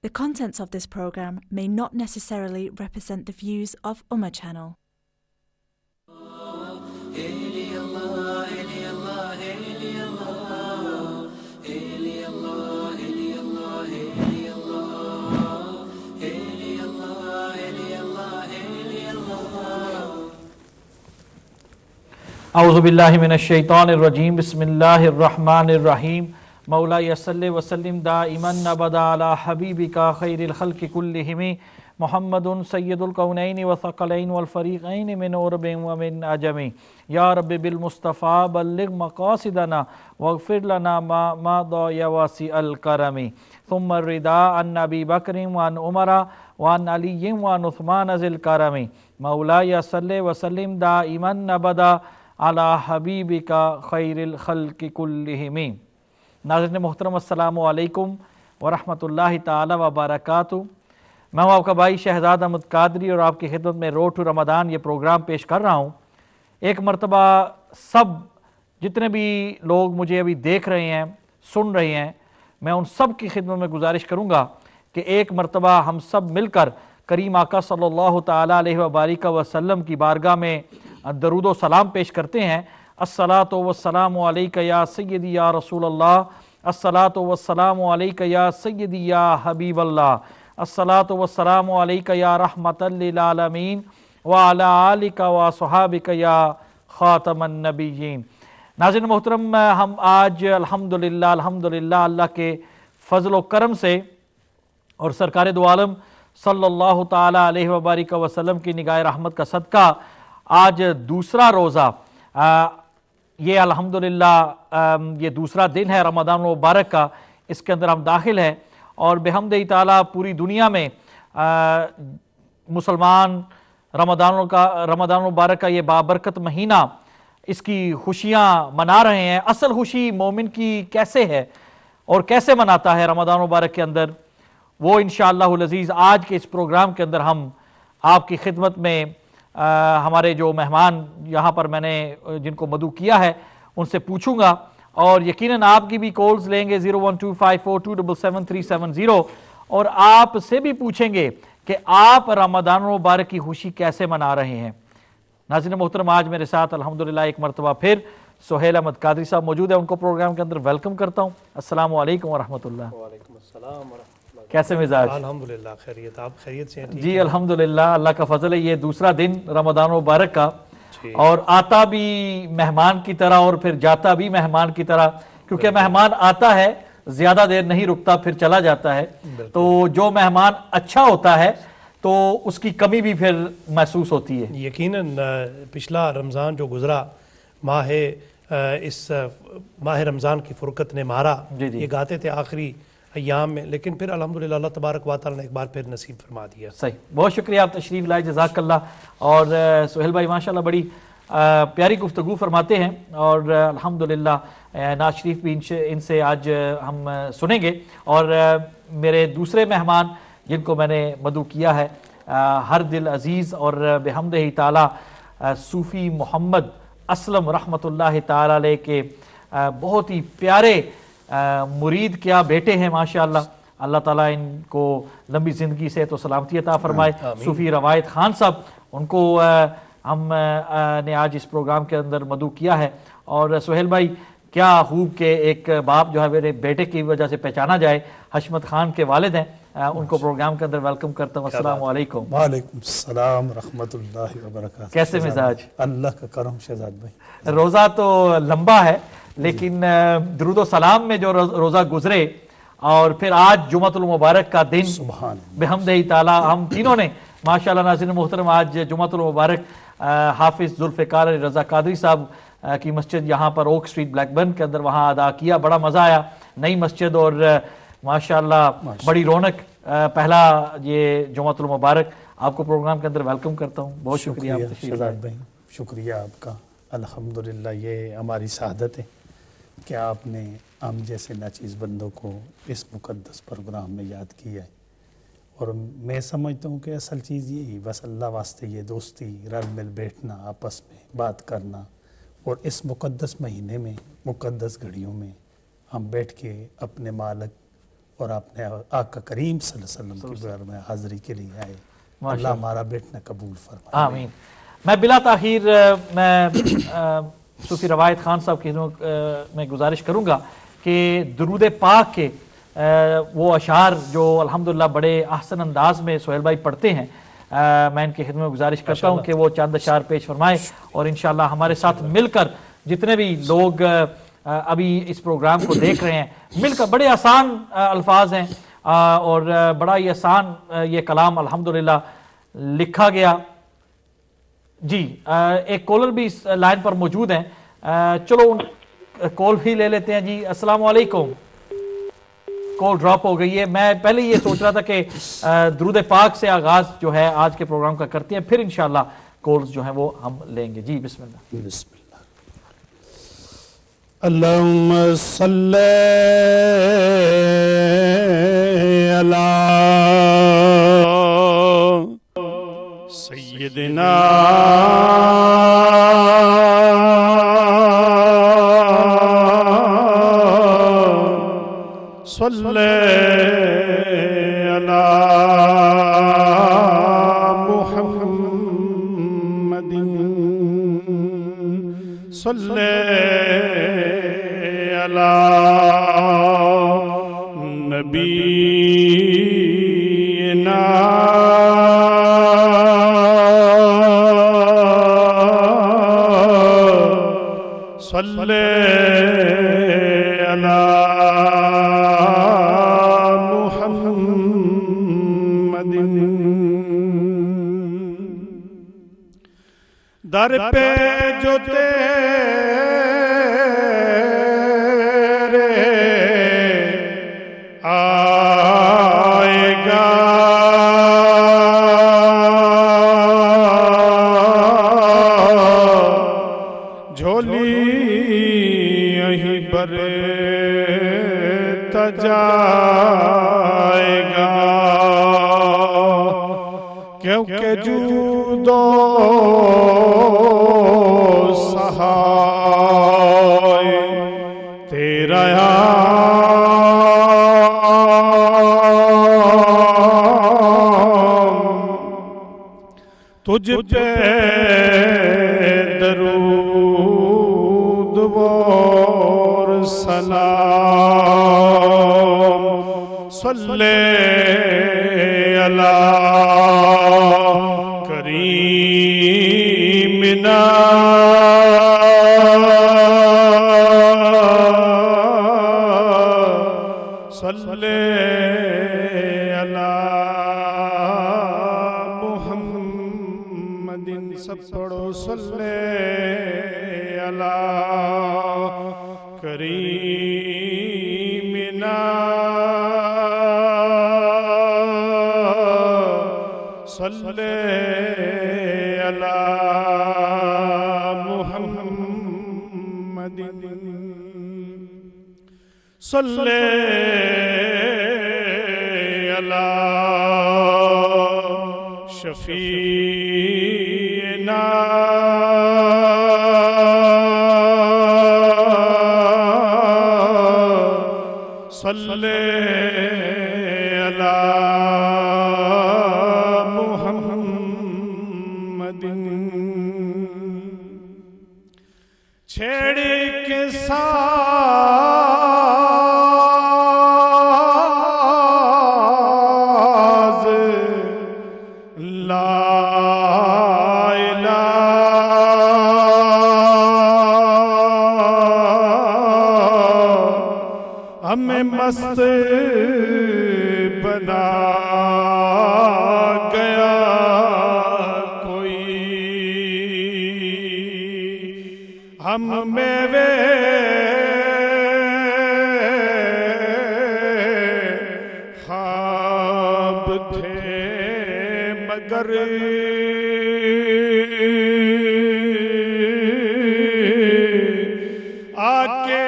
The contents of this program may not necessarily represent the views of Ummah Channel. اعوذ باللہ من الشیطان الرجیم بسم اللہ الرحمن الرحیم مولاي صلی وسلم دائما ابدا علی حبیبک خیر الخلق کلہم محمد سید الکونین والثقلین والفریقین من عرب ومن عجم یا رب بالمصطفیٰ بلغ مقاصدنا واغفر لنا ما مضى یا واسع الکرم ثم الرداء عن ابی بکر وعن عمر وعن علی وعن عثمان ذی الکرم مولاي صلی وسلم دائما ابدا علی حبیبک خیر الخلق کلہم۔ ناظرین محترم السلام علیکم ورحمۃ اللہ تعالی وبرکاتہ۔ میں ہوں آپ کا بھائی شہزاد احمد قادری اور آپ کی خدمت میں روڈ ٹو رمضان یہ پروگرام پیش کر رہا ہوں۔ ایک مرتبہ سب جتنے بھی لوگ مجھے ابھی دیکھ رہے ہیں سن رہے ہیں، میں ان سب کی خدمت میں گزارش کروں گا کہ ایک مرتبہ ہم سب مل کر کریم آقا صلی اللہ تعالی علیہ وبارک وسلم کی بارگاہ میں درود و سلام پیش کرتے ہیں۔ الصلاۃ والسلام علیک یا سیدی یا رسول اللہ، الصلاۃ والسلام علیک یا سیدی یا حبیب اللہ، الصلاۃ والسلام علیک یا رحمۃ للعالمین وعلی آلک وصحابک یا خاتم النبیین۔ ناظرین محترم، ہم آج الحمدللہ اللہ کے فضل و کرم سے اور سرکار دو عالم صلی اللہ تعالی علیہ وبارک وسلم کی نگاہ رحمت کا صدقہ آج دوسرا روزہ، یہ الحمدللہ یہ دوسرا دن ہے رمضان المبارک کا، اس کے اندر ہم داخل ہیں اور بحمدہ تعالیٰ پوری دنیا میں مسلمان رمضان المبارک کا یہ بابرکت مہینہ اس کی خوشیاں منا رہے ہیں۔ اصل خوشی مومن کی کیسے ہے اور کیسے مناتا ہے رمضان المبارک کے اندر، وہ انشاءاللہ العزیز آج کے اس پروگرام کے اندر ہم آپ کی خدمت میں ہمارے جو مہمان یہاں پر میں نے جن کو مدعو کیا ہے ان سے پوچھوں گا، اور یقیناً آپ کی بھی کالز لیں گے 01254277370 اور آپ سے بھی پوچھیں گے کہ آپ رمضان المبارک کی خوشی کیسے منا رہے ہیں۔ ناظرین محترم، آج میرے ساتھ الحمدللہ ایک مرتبہ پھر سہیل احمد قادری صاحب موجود ہیں، ان کو پروگرام کے اندر ویلکم کرتا ہوں۔ السلام علیکم ورحمۃ اللہ۔ وعلیکم السلام ورحمۃ اللہ۔ کیسے مزاج؟ الحمدللہ خیریت، آپ خیریت سے ہیں؟ جی الحمدللہ، اللہ کا فضل ہے، یہ دوسرا دن رمضان المبارک کا، اور آتا بھی مہمان کی طرح اور پھر جاتا بھی مہمان کی طرح، کیونکہ مہمان آتا ہے زیادہ دیر نہیں رکتا پھر چلا جاتا ہے، تو جو مہمان اچھا ہوتا ہے تو اس کی کمی بھی پھر محسوس ہوتی ہے۔ یقیناً پچھلا رمضان جو گزرا، اس ماہ رمضان کی فرقت نے مارا، یہ گاتے تھے آخری ایام میں، لیکن پھر الحمدللہ اللہ تبارک و تعالیٰ نے ایک بار پھر نصیب فرما دیا۔ صحیح، بہت شکریہ، آپ تشریف لائے، جزاک اللہ۔ اور سہیل بھائی ماشاءاللہ بڑی پیاری گفتگو فرماتے ہیں، اور الحمدللہ نعت شریف بھی ان سے آج ہم سنیں گے۔ اور میرے دوسرے مہمان جن کو میں نے مدعو کیا ہے، ہر دل عزیز اور بحمدہ تعالیٰ صوفی محمد اسلم رحمۃ اللہ تعالیٰ علیہ کے بہت ہی پیارے مرید، کیا بیٹے ہیں ماشاءاللہ، اللہ تعالیٰ ان کو لمبی زندگی صحت و سلامتی عطا فرمائے۔ صوفی روایت خان صاحب، ان کو ہم نے آج اس پروگرام کے اندر مدعو کیا ہے۔ اور سہیل بھائی، کیا خوب کہ ایک باپ جو ہے میرے بیٹے کی وجہ سے پہچانا جائے، حشمت خان کے والد ہیں، ان کو پروگرام کے اندر ویلکم کرتا ہوں۔ السلام علیکم۔ وعلیکم السلام رحمۃ اللہ وبرکاتہ۔ کیسے مزاج؟ اللہ کا کرم شہزاد بھائی۔ روزہ تو لمبا ہے، لیکن درود و سلام میں جو روزہ گزرے اور پھر آج جمعۃ المبارک کا دن، سبحان بحمدہ تعالیٰ ہم تینوں نے ماشاءاللہ ناظرین محترم آج جمعۃ المبارک حافظ ذوالفقار علی رضا قادری صاحب کی مسجد یہاں پر اوک اسٹریٹ بلیک برن کے اندر وہاں ادا کیا، بڑا مزہ آیا، نئی مسجد اور ماشاءاللہ بڑی رونق۔ پہلا یہ جمعۃ المبارک، آپ کو پروگرام کے اندر ویلکم کرتا ہوں، بہت شکریہ شہزاد بھائی، شکریہ آپ کا۔ الحمدللہ یہ ہماری سعادت ہے کہ آپ نے ہم جیسے ناچیز بندوں کو اس مقدس پروگرام میں یاد کیا ہے، اور میں سمجھتا ہوں کہ اصل چیز یہی بس اللہ واسطے یہ دوستی، رل مل بیٹھنا، آپس میں بات کرنا، اور اس مقدس مہینے میں، مقدس گھڑیوں میں ہم بیٹھ کے اپنے مالک اور آپ نے آقا کریم صلی اللہ علیہ وسلم کی بار میں حاضری کے لیے آئے. اللہ ہمارا بیٹھنا قبول فرمائے. آمین. میں بلا تاخیر میں صوفی روایت خان صاحب کی میں گزارش کروں گا کہ درود پاک کے وہ اشعار جو الحمدللہ بڑے احسن انداز میں سہیل بھائی پڑھتے ہیں، میں ان کی خدمت میں گزارش کرتا ہوں کہ وہ چند اشعار پیش فرمائے، اور انشاءاللہ ہمارے ساتھ مل کر جتنے بھی لوگ ابھی اس پروگرام کو دیکھ رہے ہیں مل کر، بڑے آسان الفاظ ہیں اور بڑا ہی آسان یہ کلام الحمدللہ لکھا گیا. جی ایک کالر بھی اس لائن پر موجود ہیں، چلو کال بھی لے لیتے ہیں. جی السلام علیکم. کال ڈراپ ہو گئی ہے. میں پہلے یہ سوچ رہا تھا کہ درود پاک سے آغاز جو ہے آج کے پروگرام کا کرتے ہیں، پھر انشاءاللہ کالز جو ہیں وہ ہم لیں گے. جی بسم اللہ. بسم اللہ. اللہم صلی علی سیدنا صلی علی محمد صلی علی نبینا صلی علی محمد. در پہ جو تیرے آئے گا جھولی یہیں پر تجائے گا، کیونکہ جود و سہائے تیرا تجھ پہ درود اور سلام صلی علی کریمنا صلی علی محمد. سب پڑھو صلی علی کریمنا صلی علی محمد صلی علی شفیعنا صلی علی محمد. چھیڑ کے ساز لا الہ ہمیں مست بنا گیا کوئی، ہم میوے خواب تھے مگر آکے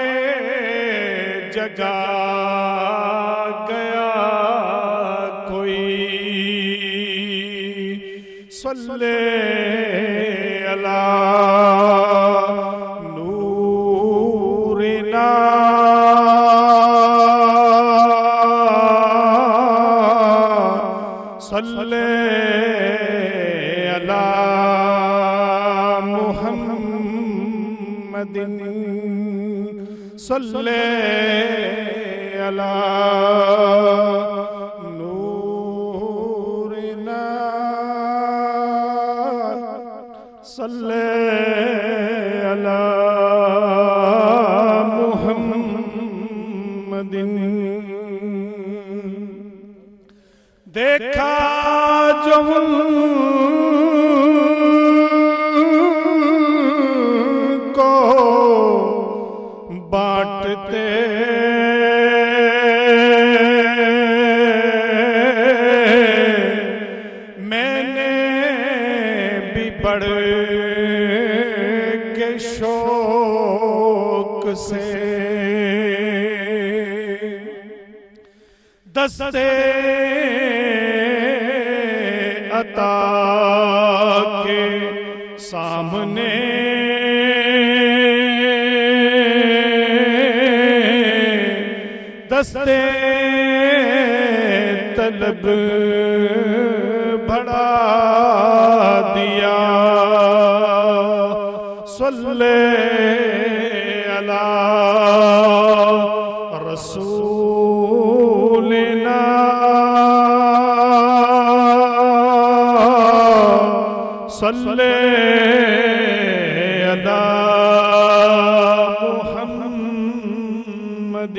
جگا گیا کوئی. صلی علی نورنا صلی علی محمد صلی علی نورنا صلی علی محمد دیکھا جو ان کو بانٹتے میں نے بھی بڑھ کے شوق سے دستے عطا کے سامنے دستے طلب بڑھا دیا صلی علی رسولنا صلی علی محمد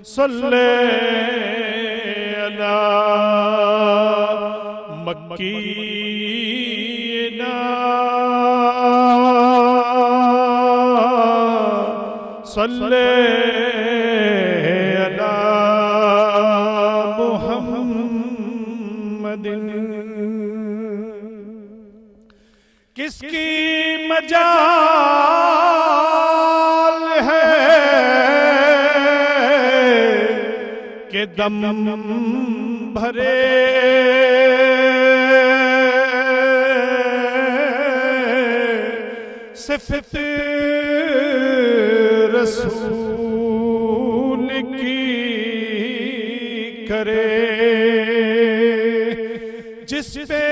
صلی علی مکینا صلی علی محمد کس کی مجال ہے کہ دم بھرے صفت رسول کی کرے جس پہ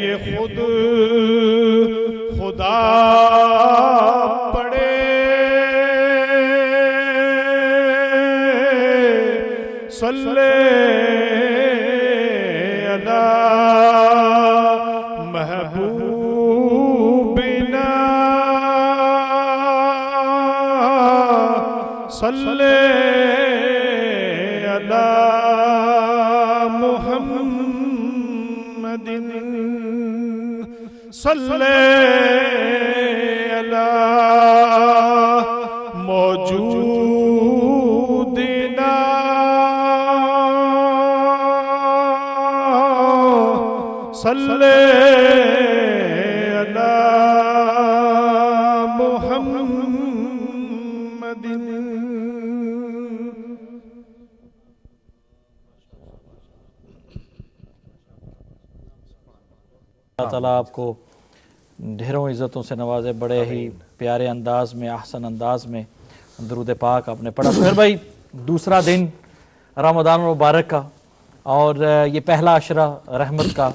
یہ خود خدا پڑے صلی علی محبوبنا صلی علی محمد صلی علی موجودنا صلی علی محمد اللہ تعالیٰ آپ کو ڈھیروں عزتوں سے نوازے، بڑے ہی پیارے انداز میں، احسن انداز میں درود پاک آپ نے پڑھا۔ پھر بھائی دوسرا دن رمضان المبارک کا اور یہ پہلا عشرہ رحمت کا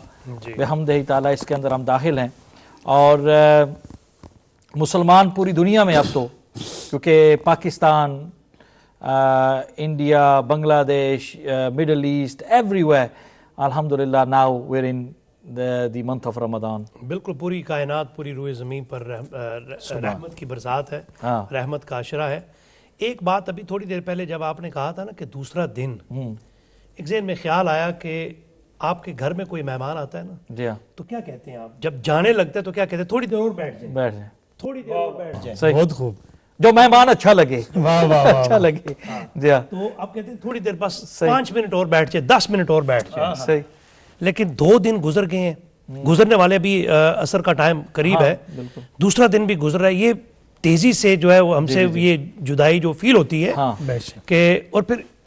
بحمدہ تعالیٰ اس کے اندر ہم داخل ہیں، اور مسلمان پوری دنیا میں اب تو، کیونکہ Pakistan, India, Bangladesh, middle east, everywhere الحمدللہ now we're in the month of Ramzan. بالکل پوری کائنات، پوری روئے زمین پر رحمت کی برسات ہے، رحمت کا عشرہ ہے۔ ایک بات ابھی تھوڑی دیر پہلے جب آپ نے کہا تھا نا کہ دوسرا دن، ایک ذہن میں خیال آیا کہ آپ کے گھر میں کوئی مہمان آتا ہے نا، جی ہاں، تو کیا کہتے ہیں آپ جب جانے لگتے ہیں تو کیا کہتے ہیں؟ تھوڑی دیر اور بیٹھ جائیں، بیٹھ جائیں، تھوڑی دیر اور بیٹھ جائیں، صحیح، بہت خوب، جو مہمان اچھا لگے، اچھا لگے، جی ہاں، تو آپ کہتے ہیں تھوڑی دیر بس 5 منٹ اور بیٹھ جائیں، 10 منٹ اور بیٹھ جائیں۔ صحیح، لیکن 2 دن گزر گئے ہیں، گزرنے والے بھی عصر کا ٹائم قریب ہے، دوسرا دن بھی گزر رہا ہے، یہ تیزی سے جو ہے وہ ہم سے یہ جدائی جو فیل ہوتی ہے کہ، اور پھر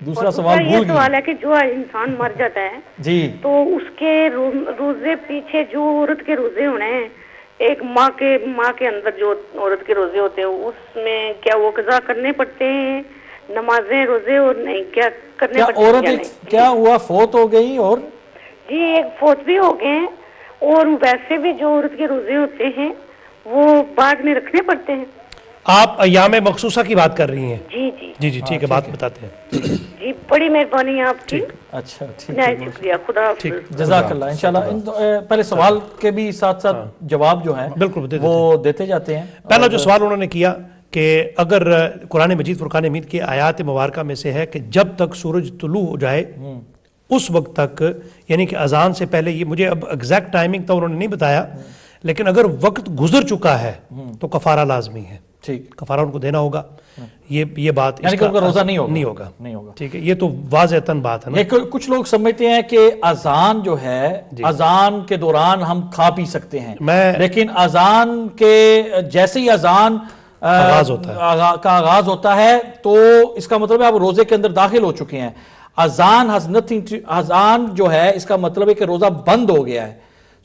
دوسرا سوال یہ بھول سوال گئی ہے کہ جو انسان مر جاتا ہے جی تو اس کے روزے پیچھے جو عورت کے روزے ہونے ہیں، ایک ماں کے اندر جو عورت کے روزے ہوتے ہیں اس میں کیا وہ قضا کرنے پڑتے ہیں، نمازیں روزے اور نہیں کیا کرنے کیا پڑتے ہیں عورت کیا نہیں؟ کیا ہوا فوت ہو گئی اور جی ایک فوت بھی ہو گئے ہیں، اور ویسے بھی جو عورت کے روزے ہوتے ہیں وہ بعد میں رکھنے پڑتے ہیں؟ آپ ایام مخصوصہ کی بات کر رہی ہیں؟ جی جی جی جی ٹھیک ہے، بات بتاتے ہیں. جی بڑی مہربانی آپ کی، اچھا ٹھیک نہایت شکریہ، خدا حافظ. جزاک اللہ. انشاءاللہ پہلے سوال کے بھی ساتھ ساتھ جواب جو ہیں بالکل وہ دیتے جاتے ہیں. پہلا جو سوال انہوں نے کیا کہ اگر قرآن مجید فرقان حمید کی آیات مبارکہ میں سے ہے کہ جب تک سورج طلوع ہو جائے اس وقت تک، یعنی کہ اذان سے پہلے، یہ مجھے اب ایگزیکٹ ٹائمنگ تو انہوں نے نہیں بتایا، لیکن اگر وقت گزر چکا ہے تو کفارہ لازمی ہے. ٹھیک، کفارہ ان کو دینا ہوگا. یہ بات یعنی کہ ان کا روزہ نہیں ہوگا. نہیں ہوگا. ٹھیک ہے، یہ تو واضحتاً بات ہے نا. کچھ لوگ سمجھتے ہیں کہ اذان جو ہے اذان کے دوران ہم کھا پی سکتے ہیں، لیکن اذان کے جیسے ہی اذان کا آغاز ہوتا ہے تو اس کا مطلب ہے آپ روزے کے اندر داخل ہو چکے ہیں. اذان جو ہے اس کا مطلب ہے کہ روزہ بند ہو گیا ہے.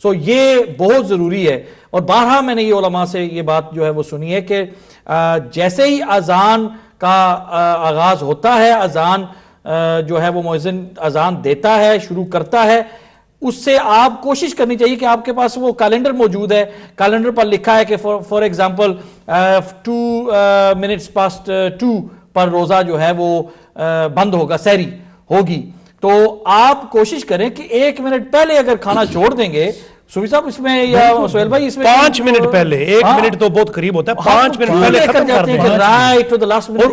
سو یہ بہت ضروری ہے. اور بارہا میں نے یہ علماء سے یہ بات جو ہے وہ سنی ہے کہ جیسے ہی اذان کا آغاز ہوتا ہے، اذان جو ہے وہ مؤذن اذان دیتا ہے، شروع کرتا ہے، اس سے آپ کوشش کرنی چاہیے کہ آپ کے پاس وہ کیلنڈر موجود ہے. کیلنڈر پر لکھا ہے کہ فار ایگزامپل 2 minutes past 2 پر روزہ جو ہے وہ بند ہوگا، سحری ہوگی. تو آپ کوشش کریں کہ 1 منٹ پہلے اگر کھانا چھوڑ دیں گے، صوفی صاحب اس میں یا سہیل بھائی اس میں 5 منٹ پہلے، 1 منٹ تو بہت قریب ہوتا ہے، 5 منٹ پہلے ختم کر دیں. اور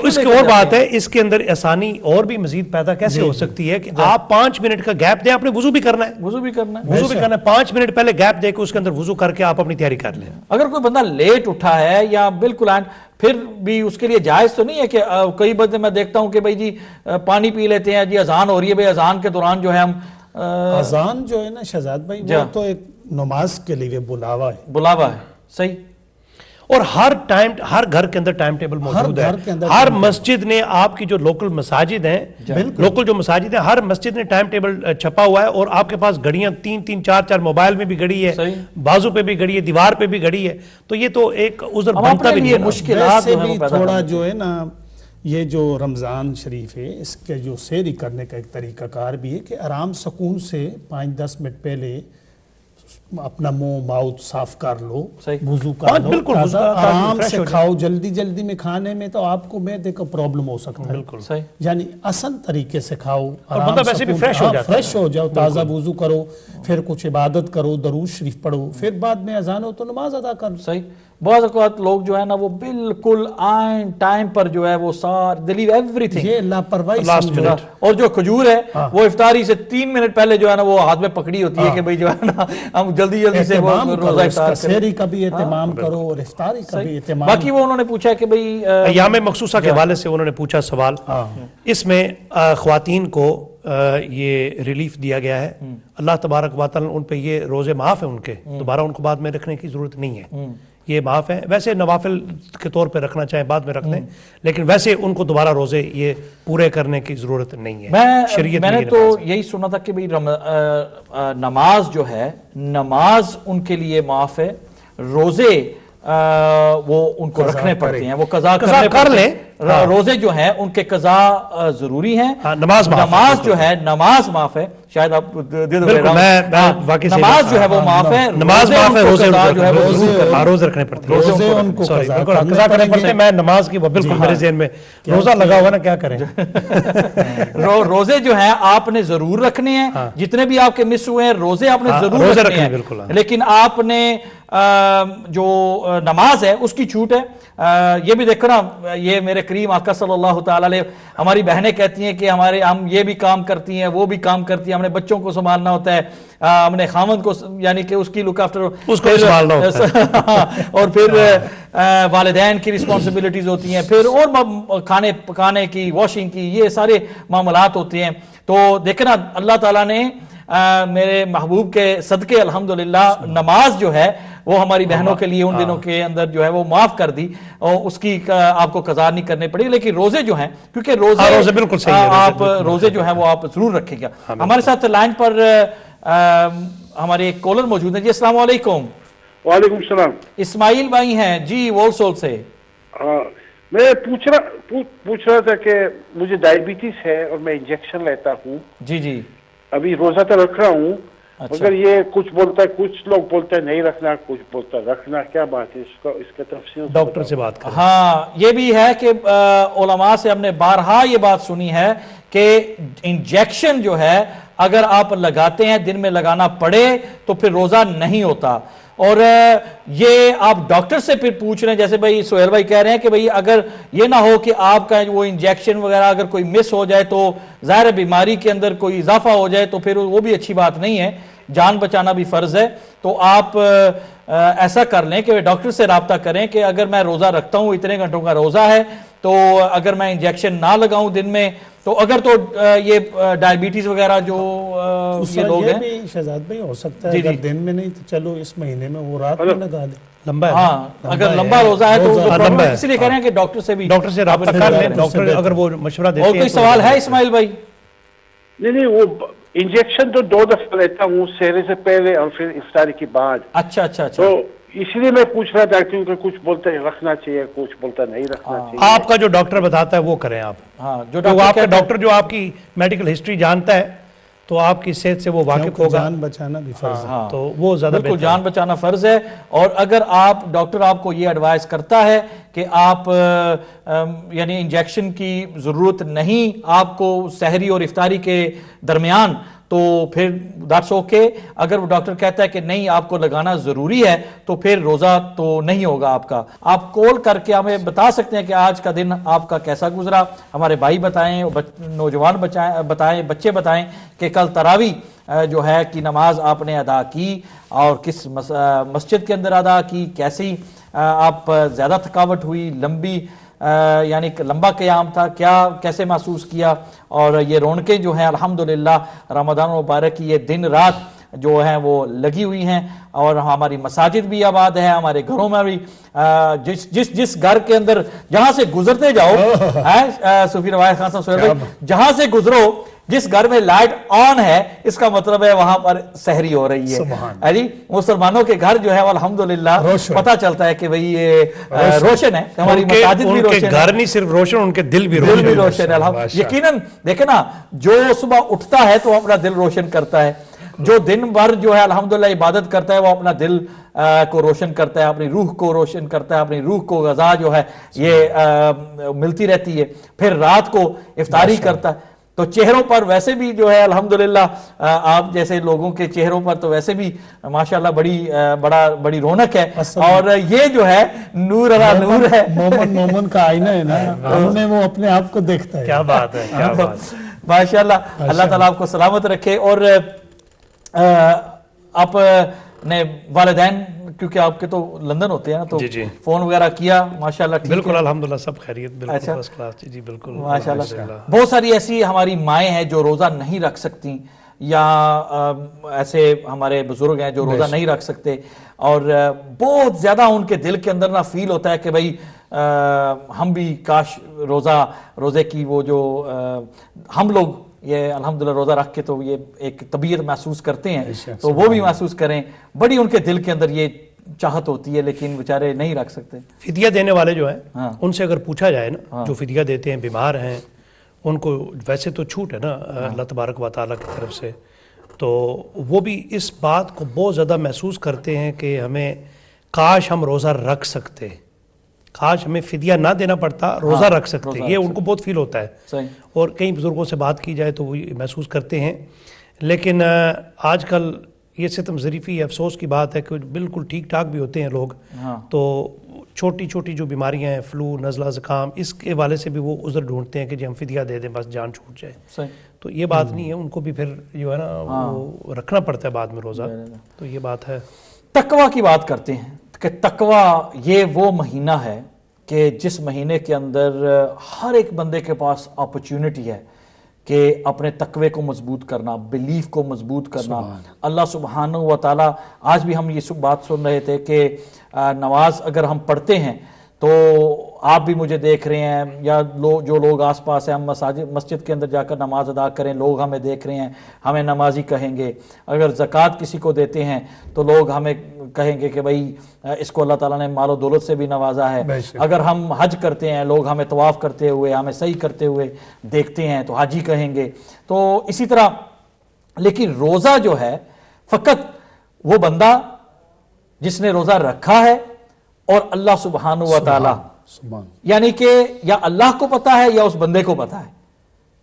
اس کی اور بات ہے، اس کے اندر آسانی اور بھی مزید پیدا کیسے ہو سکتی ہے کہ آپ 5 منٹ کا گیپ دیں. آپ نے وضو بھی کرنا ہے، وضو بھی کرنا ہے، 5 منٹ پہلے گیپ دے کے اس کے اندر وضو کر کے آپ اپنی تیاری کر لیں. اگر کوئی بندہ لیٹ اٹھا ہے یا بالکل پھر بھی اس کے لیے جائز تو نہیں ہے کہ کئی بندے میں دیکھتا ہوں کہ بھائی جی پانی پی لیتے ہیں، جی اذان ہو رہی ہے، بھائی اذان کے دوران جو ہے ہم اذان جو ہے نا شہزاد بھائی وہ تو ایک نماز کے لیے بلاوا ہے. صحیح. اور ہر گھر کے اندر ٹائم ٹیبل موجود ہے. ہر مسجد نے، آپ کی جو لوکل مساجد ہیں، لوکل جو مساجد ہیں، ہر مسجد نے ٹائم ٹیبل چھپا ہوا ہے. اور آپ کے پاس گھڑیاں 3 4 موبائل میں بھی گھڑی ہے، بازو پہ بھی گھڑی ہے، دیوار پہ بھی گھڑی ہے. تو یہ تو ایک عذر بنتا بھی نہیں ہے. مشکلات تھوڑا جو ہے نا، یہ جو رمضان شریف ہے اس کے جو سیری کرنے کا ایک طریقہ کار بھی ہے کہ آرام سکون سے 5-10 منٹ پہلے اپنا منہ ماؤتھ صاف کر لو، وضو کر لو، آرام سے کھاؤ. جلدی میں کھانے میں تو آپ کو معدے کا پرابلم ہو سکتا ہے. یعنی آسان طریقے سے کھاؤ، فریش ہو جاؤ، تازہ وضو کرو، پھر کچھ عبادت کرو، درود شریف پڑھو، پھر بعد میں اذان ہو تو نماز ادا کرو. صحیح. بعض اوقات لوگ جو ہے نا وہ بالکل آئین ٹائم پر جو ہے وہ لیو ایوری تھنگ، یہ لاپرواہی. اور جو کھجور ہے وہ افطاری سے 3 منٹ پہلے جو ہے نا وہ ہاتھ میں پکڑی ہوتی ہے کہ بھئی جو ہے نا ہم جلدی سے روزہ افطار کریں. سحری کا بھی اہتمام کرو اور افطاری کا بھی اہتمام. باقی وہ انہوں نے پوچھا کہ بھئی ایام مخصوصہ کے حوالے سے انہوں نے پوچھا سوال. اس میں خواتین کو یہ ریلیف دیا گیا ہے. اللہ تبارک و تعالی ان پہ یہ روزے معاف ہیں، ان کے دوبارہ ان کو بعد میں رکھنے کی ضرورت نہیں ہے، یہ معاف ہے. ویسے نوافل کے طور پہ رکھنا چاہیں بعد میں رکھ لیں، لیکن ویسے ان کو دوبارہ روزے یہ پورے کرنے کی ضرورت نہیں ہے. میں نے تو یہی سنا تھا کہ بھئی نماز جو ہے، نماز ان کے لیے معاف ہے، روزے وہ ان کو رکھنے پڑتے ہیں، وہ قضا کر لیں. روزے جو ہیں ان کے قضا ضروری ہیں. نماز جو ہے نماز معاف ہے. شاید آپ نماز جو ہے وہ معاف ہے، نماز معاف ہے، روزے رکھنے پڑتے ہیں. روزے ان کو قضا کرنے پڑتے ہیں. میں نماز کی بالکل میرے ذہن میں روزہ لگا ہوا نا، کیا کریں. روزے جو ہیں آپ نے ضرور رکھنے ہیں، جتنے بھی آپ کے مس ہوئے ہیں روزے آپ نے ضرور رکھنے ہیں، لیکن آپ نے جو نماز ہے اس کی چھوٹ ہے. یہ بھی دیکھو نا، یہ میرے کریم آقا صلی اللہ تعالی علیہ، ہماری بہنیں کہتی ہیں کہ ہم یہ بھی کام کرتی ہیں، وہ بھی کام کرتی ہیں، ہم نے بچوں کو سنبھالنا ہوتا ہے، ہم نے خامند کو یعنی کہ اس کی لک آفٹر اس کو سنبھالنا ہوتا ہے، اور پھر والدین کی رسپانسبلٹیز ہوتی ہیں، پھر اور کھانے پکانے کی، واشنگ کی، یہ سارے معاملات ہوتے ہیں. تو دیکھنا اللہ تعالیٰ نے میرے محبوب کے صدقے الحمدللہ نماز جو ہے وہ ہماری بہنوں کے لیے ان دنوں کے اندر جو ہے وہ معاف کر دی اور اس کی آپ کو قضا نہیں کرنی پڑی، لیکن روزے جو ہیں کیونکہ روزے بالکل صحیح ہے، آپ روزے جو ہیں وہ آپ ضرور رکھیں گا. ہمارے ساتھ لائن پر ہمارے ایک کالر موجود ہیں. جی السلام علیکم. وعلیکم السلام. اسماعیل بھائی ہیں جی وولسول سے. میں پوچھ رہا تھا کہ مجھے ڈائبٹیز ہے اور میں انجیکشن لیتا ہوں. جی جی. ابھی روزہ تو رکھ رہا ہوں مگر یہ کچھ بولتا ہے، کچھ لوگ بولتے ہیں نہیں رکھنا، کچھ بولتا ہے رکھنا. کیا بات ہے اس کے تفصیل ڈاکٹر سے بات کریں. ہاں یہ بھی ہے کہ علماء سے ہم نے بارہا یہ بات سنی ہے کہ انجیکشن جو ہے اگر آپ لگاتے ہیں دن میں لگانا پڑے تو پھر روزہ نہیں ہوتا. اور یہ آپ ڈاکٹر سے پھر پوچھ رہے ہیں، جیسے بھائی سہیل بھائی کہہ رہے ہیں کہ بھئی اگر یہ نہ ہو کہ آپ کا وہ انجیکشن وغیرہ اگر کوئی مس ہو جائے تو ظاہر بیماری کے اندر کوئی اضافہ ہو جائے تو پھر وہ بھی اچھی بات نہیں ہے، جان بچانا بھی فرض ہے. تو آپ ایسا کر لیں کہ ڈاکٹر سے رابطہ کریں کہ اگر میں روزہ رکھتا ہوں، اتنے گھنٹوں کا روزہ ہے، تو اگر میں انجیکشن نہ لگاؤں دن میں تو اگر تو یہ ڈائبٹیز وغیرہ جو یہ لوگ ہیں بھی شہزاد بھائی ہو سکتا ہے اگر دن میں نہیں تو چلو اس مہینے میں وہ رات میں لگا دیں. لمبا ہے، ہاں اگر لمبا روزہ ہے تو اس لیے کہہ رہے ہیں کہ ڈاکٹر سے بھی ڈاکٹر سے رابطہ کر لیں. ڈاکٹر اگر وہ مشورہ دیتے ہیں. اور کوئی سوال ہے اسماعیل بھائی؟ نہیں وہ انجیکشن تو 2 دفعہ لیتا ہوں، سحری سے پہلے اور پھر افطاری کے بعد. اچھا اچھا اچھا. تو اس لیے میں پوچھ رہا تھا کیونکہ کچھ بولتے ہیں رکھنا چاہیے، کچھ بولتا نہیں رکھنا چاہیے. آپ کا جو ڈاکٹر بتاتا ہے وہ کریں آپ. ہاں جو آپ کا ڈاکٹر جو آپ کی میڈیکل ہسٹری جانتا ہے تو آپ کی صحت سے وہ واقف ہوگا. جان بچانا بھی فرض ہے تو وہ زیادہ بالکل جان بچانا فرض ہے. اور اگر آپ ڈاکٹر آپ کو یہ ایڈوائز کرتا ہے کہ آپ یعنی انجیکشن کی ضرورت نہیں آپ کو سحری اور افطاری کے درمیان، تو پھر دیٹس اوکے. اگر وہ ڈاکٹر کہتا ہے کہ نہیں آپ کو لگانا ضروری ہے تو پھر روزہ تو نہیں ہوگا آپ کا. آپ کال کر کے ہمیں بتا سکتے ہیں کہ آج کا دن آپ کا کیسا گزرا. ہمارے بھائی بتائیں، نوجوان بتائیں، بچے بتائیں کہ کل تراویح جو ہے کہ نماز آپ نے ادا کی اور کس مسجد کے اندر ادا کی، کیسی آپ زیادہ تھکاوٹ ہوئی، لمبی یعنی لمبا قیام تھا، کیا کیسے محسوس کیا. اور یہ رونقیں جو ہیں الحمدللہ رمضان مبارک کی یہ دن رات جو ہیں وہ لگی ہوئی ہیں اور ہماری مساجد بھی آباد ہے، ہمارے گھروں میں بھی جس گھر کے اندر جہاں سے گزرتے جاؤ صوفی روایت خان صاحب جہاں سے گزرو جس گھر میں لائٹ آن ہے اس کا مطلب ہے وہاں پر سحری ہو رہی ہے. جی مسلمانوں کے گھر جو ہے الحمدللہ پتہ چلتا ہے کہ بھئی یہ روشن ہے. ہماری مساجد بھی روشن ہے، گھر نہیں صرف روشن، ان کے دل بھی روشن ہے. یقیناً دیکھیں نا جو صبح اٹھتا ہے تو اپنا دل روشن کرتا ہے، جو دن بھر جو ہے الحمدللہ عبادت کرتا ہے وہ اپنا دل کو روشن کرتا ہے، اپنی روح کو روشن کرتا ہے، اپنی روح کو غذا جو ہے یہ ملتی رہتی ہے. پھر رات کو افطاری کرتا ہے. تو چہروں پر ویسے بھی جو ہے الحمدللہ آپ جیسے لوگوں کے چہروں پر تو ویسے بھی ماشاءاللہ بڑی رونق ہے. اور یہ جو ہے نور علی نور ہے. مومن کا آئینہ ہے نا، ہم میں وہ اپنے آپ کو دیکھتا ہے. کیا بات ہے، کیا بات. ماشاءاللہ اللہ تعالیٰ آپ کو سلامت رکھے. اور آپ نے والدین کیونکہ آپ کے تو لندن ہوتے ہیں تو فون وغیرہ کیا ماشاءاللہ؟ بالکل الحمدللہ سب خیریت، بالکل فرسٹ کلاس. جی بالکل ماشاءاللہ. بہت ساری ایسی ہماری مائیں ہیں جو روزہ نہیں رکھ سکتی، یا ایسے ہمارے بزرگ ہیں جو روزہ نہیں رکھ سکتے، اور بہت زیادہ ان کے دل کے اندر نہ فیل ہوتا ہے کہ بھئی ہم بھی کاش روزے کی وہ جو ہم لوگ یہ الحمدللہ روزہ رکھ کے تو یہ ایک طبیعت محسوس کرتے ہیں تو وہ بھی محسوس کریں. بڑی ان کے دل کے اندر یہ چاہت ہوتی ہے لیکن بیچارے نہیں رکھ سکتے. فدیہ دینے والے جو ہیں ان سے اگر پوچھا جائے نا، جو فدیہ دیتے ہیں بیمار ہیں ان کو ویسے تو چھوٹ ہے نا اللہ تبارک و تعالیٰ کی طرف سے، تو وہ بھی اس بات کو بہت زیادہ محسوس کرتے ہیں کہ ہمیں کاش ہم روزہ رکھ سکتے، کاش ہمیں فدیہ نہ دینا پڑتا، روزہ رکھ سکتے. یہ ان کو بہت فیل ہوتا ہے. اور کئی بزرگوں سے بات کی جائے تو وہ محسوس کرتے ہیں. لیکن آج کل یہ ستم ظریفی افسوس کی بات ہے کہ بالکل ٹھیک ٹھاک بھی ہوتے ہیں لوگ، تو چھوٹی چھوٹی جو بیماریاں ہیں، فلو، نزلہ، زکام، اس کے حوالے سے بھی وہ عذر ڈھونڈتے ہیں کہ جی ہم فدیہ دے دیں بس جان چھوٹ جائے. تو یہ بات نہیں ہے، ان کو بھی پھر جو ہے نا وہ رکھنا پڑتا ہے بعد میں روزہ. تو یہ بات ہے. تقویٰ کی بات کرتے ہیں کہ تقویٰ یہ وہ مہینہ ہے کہ جس مہینے کے اندر ہر ایک بندے کے پاس اپرچونٹی ہے کہ اپنے تقوی کو مضبوط کرنا، بلیف کو مضبوط کرنا. اللہ سبحانہ و تعالیٰ، آج بھی ہم یہ بات سن رہے تھے کہ نماز اگر ہم پڑھتے ہیں تو آپ بھی مجھے دیکھ رہے ہیں یا جو لوگ آس پاس ہیں، ہم مسجد کے اندر جا کر نماز ادا کریں، لوگ ہمیں دیکھ رہے ہیں، ہمیں نمازی کہیں گے. اگر زکوٰۃ کسی کو دیتے ہیں تو لوگ ہمیں کہیں گے کہ بھائی اس کو اللہ تعالیٰ نے مال و دولت سے بھی نوازا ہے. اگر ہم حج کرتے ہیں، لوگ ہمیں طواف کرتے ہوئے، ہمیں سعی کرتے ہوئے دیکھتے ہیں تو حاجی کہیں گے. تو اسی طرح لیکن روزہ جو ہے فقط وہ بندہ جس نے روزہ رکھا ہے اور اللہ سبحانہ و تعالی، یعنی کہ یا اللہ کو پتا ہے یا اس بندے کو پتا ہے.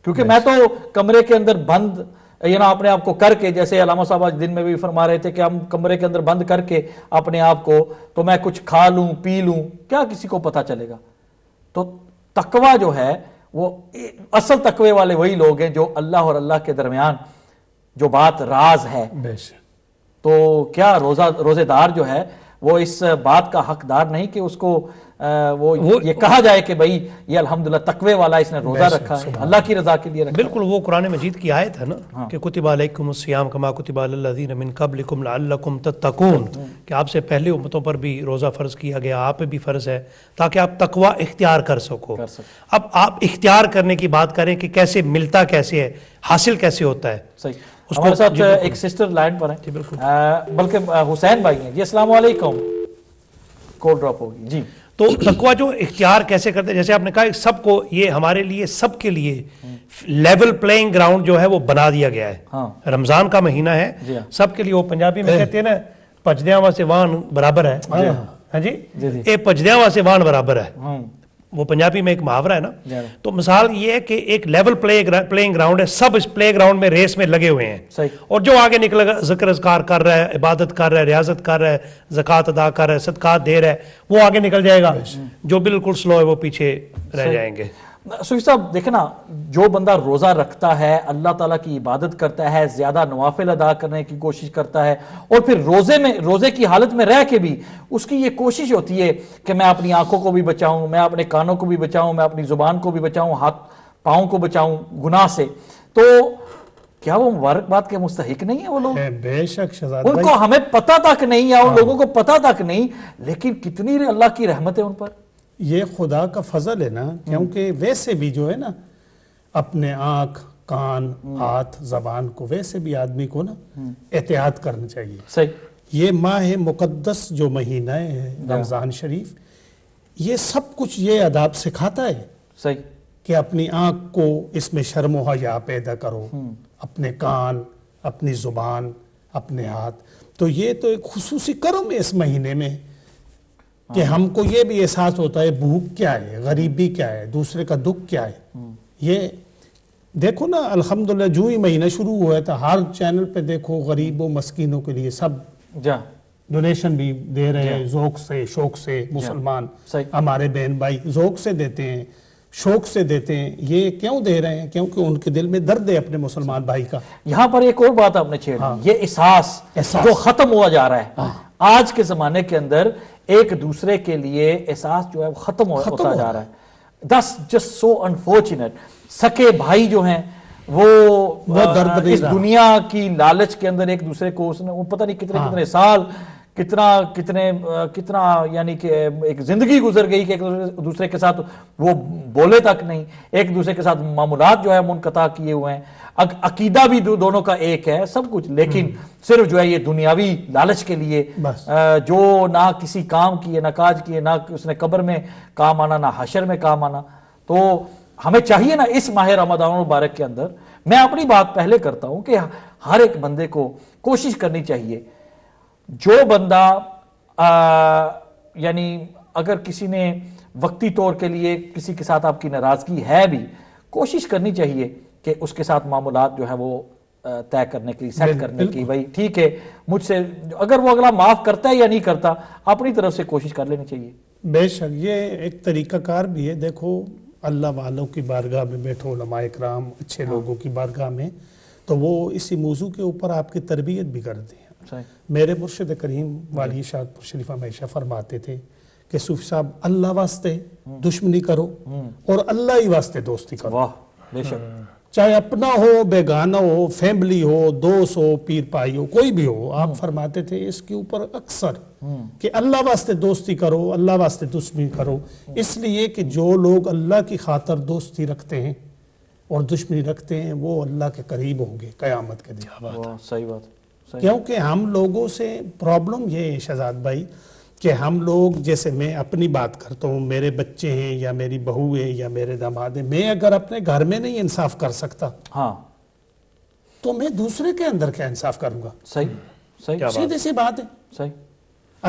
کیونکہ میں تو کمرے کے اندر بند اپنے آپ کو کر کے، جیسے علامہ صاحب آج دن میں بھی فرما رہے تھے کہ ہم کمرے کے اندر بند کر کے اپنے آپ کو، تو میں کچھ کھا لوں پی لوں، کیا کسی کو پتا چلے گا؟ تو تقوی جو ہے وہ اصل تقوی والے وہی لوگ ہیں جو اللہ اور اللہ کے درمیان جو بات راز ہے. تو کیا روزے دار جو ہے وہ اس بات کا حقدار نہیں کہ اس کو وہ یہ کہا جائے کہ بھئی یہ الحمدللہ تقوی والا، اس نے روزہ رکھا ہے، اللہ کی رضا کے لیے رکھا. بالکل وہ قرآن مجید کی آیت ہے نا کہ کتب علیکم الصیام کما کتب علی الذین من قبلکم لعلکم تتقون، کہ آپ سے پہلے امتوں پر بھی روزہ فرض کیا گیا، آپ پہ بھی فرض ہے تاکہ آپ تقوی اختیار کر سکو. اب آپ اختیار کرنے کی بات کریں کہ کیسے ملتا، کیسے ہے، حاصل کیسے ہوتا ہے. صحیح. ہمارے ساتھ ایک سسٹر لائن پر ہیں، بلکہ حسین بھائی ہیں. جی السلام علیکم. کال ڈراپ ہوگی. جی تو تقوی جو اختیار کیسے کرتے ہیں، جیسے آپ نے کہا سب کو، یہ ہمارے لیے سب کے لیے لیول پلینگ گراؤنڈ جو ہے وہ بنا دیا گیا ہے. رمضان کا مہینہ ہے سب کے لیے. وہ پنجابی میں کہتے ہیں نا پجدیاں واسطے وان برابر ہے. ہاں جی، اے پجدیاں واسطے وان برابر ہے، وہ پنجابی میں ایک محاورہ ہے نا. تو مثال یہ ہے کہ ایک لیول پلینگ گراؤنڈ ہے، سب اس پلے گراؤنڈ میں ریس میں لگے ہوئے ہیں، اور جو آگے نکل گا ذکر اذکار کر رہا ہے، عبادت کر رہا ہے، ریاضت کر رہا ہے، زکوٰۃ ادا کر رہا ہے، صدقات دے رہا ہے، وہ آگے نکل جائے گا. جو بالکل سلو ہے وہ پیچھے رہ جائیں گے. صوفی صاحب دیکھیں نا، جو بندہ روزہ رکھتا ہے، اللہ تعالیٰ کی عبادت کرتا ہے، زیادہ نوافل ادا کرنے کی کوشش کرتا ہے، اور پھر روزے کی حالت میں رہ کے بھی اس کی یہ کوشش ہوتی ہے کہ میں اپنی آنکھوں کو بھی بچاؤں، میں اپنے کانوں کو بھی بچاؤں، میں اپنی زبان کو بھی بچاؤں، ہاتھ پاؤں کو بچاؤں گناہ سے. تو کیا وہ مبارکباد کے مستحق نہیں ہیں وہ لوگ؟ بے شک شہزاد ان کو ہمیں پتہ تک نہیں، یا ان لوگوں کو پتہ تک نہیں، لیکن کتنی اللہ کی رحمت ہے ان پر. یہ خدا کا فضل ہے نا، کیونکہ ویسے بھی جو ہے نا اپنے آنکھ، کان، ہاتھ، زبان کو ویسے بھی آدمی کو نا احتیاط کرنا چاہیے. صحیح. یہ ماہ مقدس جو مہینہ ہے رمضان شریف، یہ سب کچھ یہ آداب سکھاتا ہے. صحیح. کہ اپنی آنکھ کو اس میں شرم و حیا پیدا کرو، اپنے کان، اپنی زبان، اپنے ہاتھ. تو یہ تو ایک خصوصی کرم ہے اس مہینے میں کہ ہم کو یہ بھی احساس ہوتا ہے بھوک کیا ہے، غریبی کیا ہے، دوسرے کا دکھ کیا ہے. یہ دیکھو نا الحمدللہ جو ہی مہینہ شروع ہوا تھا ہر چینل پہ دیکھو غریب و مسکینوں کے لیے سب ڈونیشن بھی دے رہے ہیں، ذوق سے شوق سے. مسلمان ہمارے بہن بھائی ذوق سے دیتے ہیں، شوق سے دیتے ہیں. یہ کیوں دے رہے ہیں؟ کیونکہ ان کے دل میں درد ہے اپنے مسلمان بھائی کا. یہاں پر ایک اور بات آپ نے چھیڑا، یہ احساس جو ختم ہوا جا رہا ہے آج کے زمانے کے اندر. ایک دوسرے کے لیے احساس جو ہے وہ ختم ہوتا جا رہا ہے. That's just so unfortunate. سکے بھائی جو ہیں وہ اس دنیا کی لالچ کے اندر ایک دوسرے کو وہ پتہ نہیں کتنے سال کتنا یعنی کہ ایک زندگی گزر گئی کہ ایک دوسرے کے ساتھ وہ بولے تک نہیں، ایک دوسرے کے ساتھ معمولات جو ہے منقطع کیے ہوئے ہیں. عقیدہ بھی دونوں کا ایک ہے سب کچھ، لیکن صرف جو ہے یہ دنیاوی لالچ کے لیے جو نہ کسی کام کی ہے، نہ کاج کی ہے، نہ اس نے قبر میں کام آنا، نہ حشر میں کام آنا. تو ہمیں چاہیے نا اس ماہ رمضان المبارک کے اندر، میں اپنی بات پہلے کرتا ہوں کہ ہر ایک بندے کو کوشش کرنی چاہیے. جو بندہ یعنی اگر کسی نے وقتی طور کے لیے کسی کے ساتھ آپ کی ناراضگی ہے بھی، کوشش کرنی چاہیے کہ اس کے ساتھ معاملات جو ہے وہ طے کرنے کی، سیٹ کرنے کی. بھائی ٹھیک ہے مجھ سے اگر وہ اگلا معاف کرتا ہے یا نہیں کرتا، اپنی طرف سے کوشش کر لینی چاہیے. بے شک یہ ایک طریقہ کار بھی ہے. دیکھو اللہ والوں کی بارگاہ میں بیٹھو، علماء اکرام اچھے لوگوں کی بارگاہ میں، تو وہ اسی موضوع کے اوپر آپ کی تربیت بھی کرتے ہیں. میرے مرشد کریم والی شاہد شریف ہمیشہ فرماتے تھے کہ صوفی صاحب اللہ واسطے دشمنی کرو اور اللہ ہی واسطے دوستی کرو. واہ بے شک. چاہے اپنا ہو بیگانہ ہو فیملی ہو دوست ہو پیر پائی ہو کوئی بھی ہو آپ فرماتے تھے اس کے اوپر اکثر کہ اللہ واسطے دوستی کرو اللہ واسطے دشمنی کرو اس لیے کہ جو لوگ اللہ کی خاطر دوستی رکھتے ہیں اور دشمنی رکھتے ہیں وہ اللہ کے قریب ہوں گے قیامت کے دن صحیح بات کیونکہ ہم لوگوں سے پرابلم یہ ہے شہزاد بھائی کہ ہم لوگ جیسے میں اپنی بات کرتا ہوں میرے بچے ہیں یا میری بہو ہے یا میرے داماد ہیں میں اگر اپنے گھر میں نہیں انصاف کر سکتا ہاں تو میں دوسرے کے اندر کیا انصاف کروں گا صحیح سیدھی سی بات ہے صحیح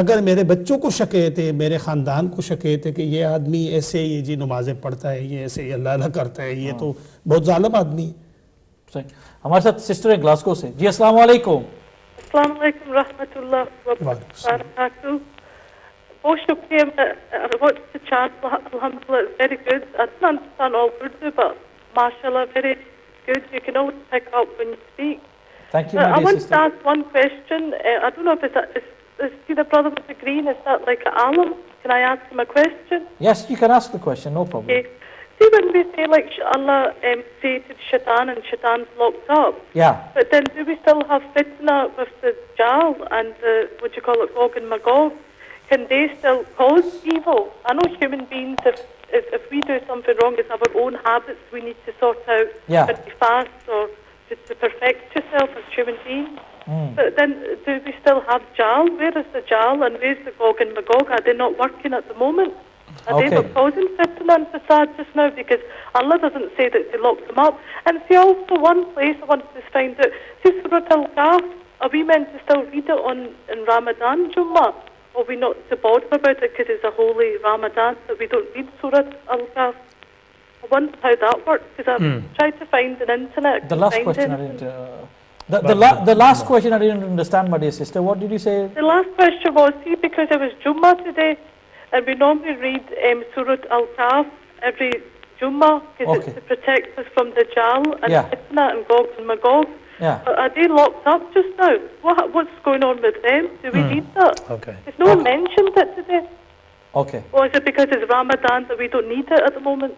اگر میرے بچوں کو شکایت ہے میرے خاندان کو شکایت ہے کہ یہ آدمی ایسے یہ جی نمازیں پڑھتا ہے یہ ایسے یہ اللہ اللہ کرتا ہے یہ تو بہت ظالم آدمی ہے صحیح ہمارے ساتھ سسٹر ہیں گلاسکو سے جی السلام علیکم السلام علیکم رحمۃ اللہ وبرکاتہ بہت شکریہ what's the chance alhamdulillah it's very good I don't understand all Urdu but mashallah very good you can always pick up when you speak. Thank you, my dear I want sister. to ask one question. I don't know if is see the brother with the green, is that like an alim? Can I ask him a question? Yes, you can ask the question, no problem. Okay. See when we say like Allah created shaitan and shaitan's locked up. Yeah. But then do we still have fitna with the Jal and the, what you call it, Gog and Magog? Can they still cause evil? I know human beings, if we do something wrong, it's our own habits we need to sort out. Yeah. When we fast or just to perfect yourself as human beings. But then do we still have Jal? Where is the Jal and where's the Gog and Magog? Are they not working at the moment? Are they not causing fitna and fasad just now? Because Allah doesn't say that they locked them up. And see also one place I wanted to find out. See Surah Al-Kahf, are we meant to still read it in Ramadan, Jummah? Or are we not to bother about it because it's a holy Ramadan that we don't read Surah Al-Kahf? I wonder how that works because I've tried to find an internet. The last question I didn't... The last question I didn't understand, my dear sister. What did you say? The last question was, see, because it was Jummah today, and we normally read Surah Al-Kahf every Jummah, because it's to protect us from the Jal and Fitna and Gog and Magog. Yeah. Are they locked up just now? What's going on with them? Do we read that? Okay. There's no one mentioned it today. Okay. Or is it because it's Ramadan that we don't need it at the moment?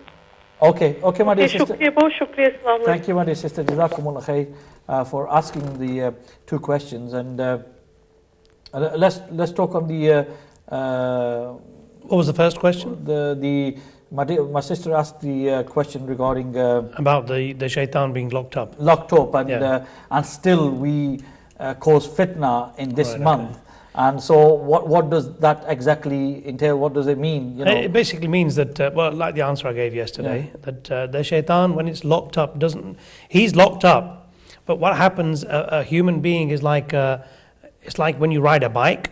Okay, my dear sister. Shukriya, thank you, my dear sister. Jazakumullah khair for asking the two questions. And let's talk on the... what was the first question? My sister asked the question regarding... about the shaitan being locked up. And still we cause fitna in this month. Okay. And so what does that exactly entail? What does it mean? It basically means that, like the answer I gave yesterday, that the shaitan, when it's locked up, he's locked up. But what happens, a human being is like, it's like when you ride a bike.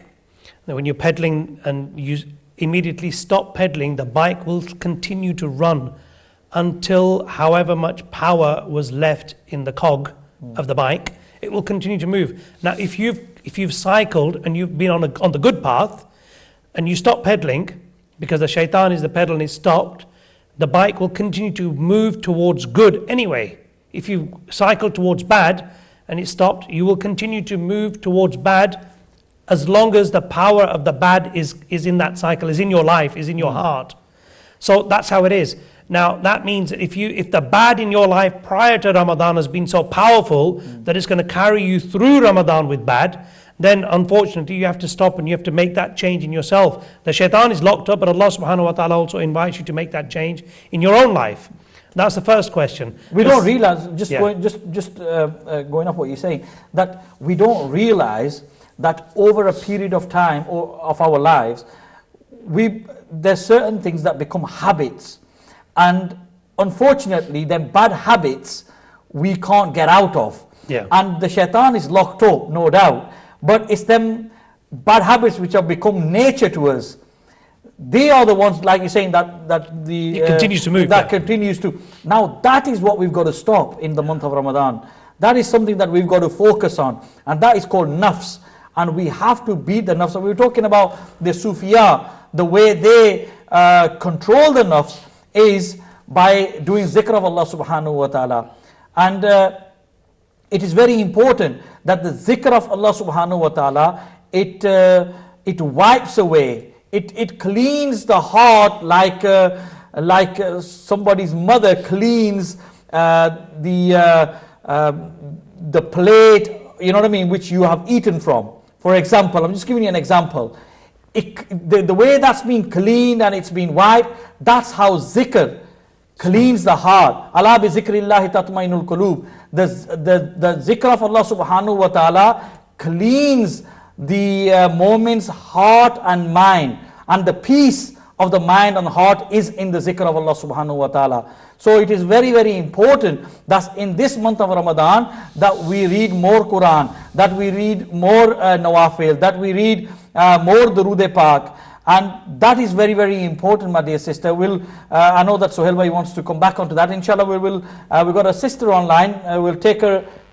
When you're pedaling and you immediately stop pedaling, the bike will continue to run until however much power was left in the cog of the bike, it will continue to move. Now, if you've cycled and you've been on the good path and you stop pedaling because the shaitan is the pedal and it's stopped, the bike will continue to move towards good anyway. If you cycle towards bad and it stopped, you will continue to move towards bad as long as the power of the bad is in that cycle, is in your life, is in your heart. So that's how it is. Now that means that if the bad in your life prior to Ramadan has been so powerful that it's going to carry you through Ramadan with bad, then unfortunately you have to stop and you have to make that change in yourself. The shaitan is locked up, but Allah subhanahu wa ta'ala also invites you to make that change in your own life. That's the first question. We don't realize, going off what you're saying, that we don't realize that over a period of time or of our lives, there's certain things that become habits. And unfortunately, them bad habits we can't get out of. Yeah. And the shaitan is locked up, no doubt. But it's them bad habits which have become nature to us. They are the ones, like you're saying, it continues to move. That continues to. Now that is what we've got to stop in the month of Ramadan. That is something that we've got to focus on. And that is called nafs. And we have to beat the nafs. So we were talking about the Sufiya, the way they control the nafs is by doing zikr of Allah subhanahu wa ta'ala. And it is very important that the zikr of Allah subhanahu wa ta'ala, it wipes away, it cleans the heart like somebody's mother cleans the plate, you know what I mean, which you have eaten from. For example, I'm just giving you an example. The way that's been cleaned and it's been wiped, that's how zikr cleans the heart. Allah bi zikrillahi tatmainul qulub. The zikr of Allah subhanahu wa ta'ala cleans the moment's heart and mind, and the peace of the mind and heart is in the zikr of Allah subhanahu wa ta'ala. So it is very, very important that in this month of Ramadan that we read more Quran, that we read more Nawafil, that we read more Durood Pak, and that is very, very important, my dear sister. I know that Sohail Bhai wants to come back onto that. Inshallah, we've got a sister online. We'll take her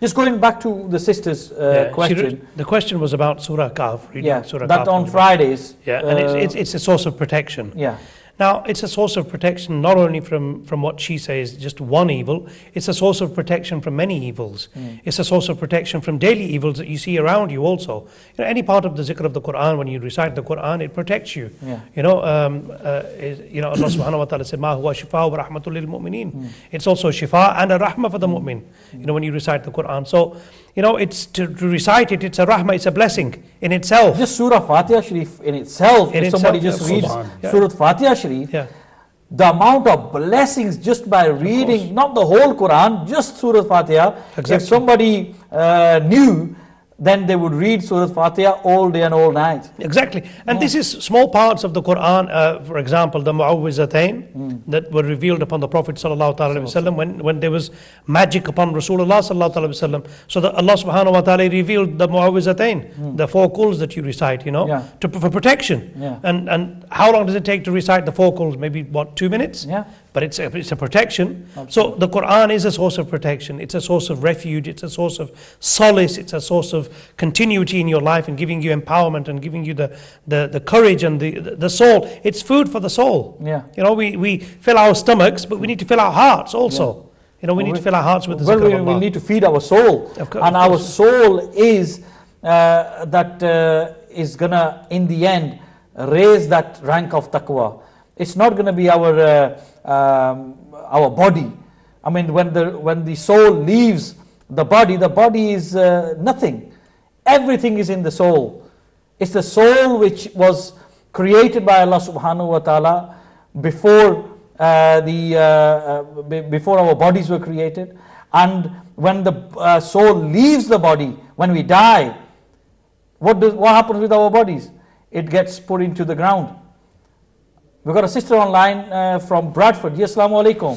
Just going back to the sister's question. The question was about Surah Kahf. Surah that Kahf on Fridays. And it's a source of protection. Yeah. Now, it's a source of protection not only from what she says, just one evil, it's a source of protection from many evils. It's a source of protection from daily evils that you see around you also. You know, any part of the zikr of the Quran, when you recite the Quran, it protects you. Yeah. You know, Allah subhanahu wa ta'ala said, Ma huwa shifa wa rahmatul lil mu'mineen. It's also shifa and a rahmah for the mu'min, you know, when you recite the Quran. So, you know, it's to recite it, it's a rahmah, it's a blessing in itself. Just Surah Fatiha Sharif in itself, if somebody just reads Surah Fatiha Sharif, the amount of blessings just by reading, not the whole Quran, just Surah Fatiha. Exactly. If somebody knew, then they would read Surah Fatiha all day and all night. Exactly. And this is small parts of the Quran. For example, the Mu'awwizatain that were revealed upon the Prophet sallallahu alaihi wasallam when there was magic upon Rasulullah sallallahu alaihi wasallam. So that Allah subhanahu wa ta'ala revealed the Mu'awwizatain, the 4 quls that you recite, you know, for protection. Yeah. And how long does it take to recite the 4 quls? Maybe 2 minutes? Yeah. But it's a protection. Absolutely. So the Quran is a source of protection. It's a source of refuge. It's a source of solace. It's a source of continuity in your life and giving you empowerment and giving you the courage and the soul. It's food for the soul. Yeah. You know, we fill our stomachs, but we need to fill our hearts also. Yeah. You know, we need to fill our hearts with the zikr of Allah. We need to feed our soul. And our soul is is gonna in the end raise that rank of taqwa. It's not going to be our body. I mean, when the soul leaves the body is nothing. Everything is in the soul. It's the soul which was created by Allah subhanahu wa ta'ala before before our bodies were created. And when the soul leaves the body, when we die, what happens with our bodies? It gets put into the ground. We've got a sister online from Bradford. Ji, assalamu alaikum.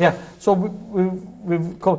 Yeah, so we've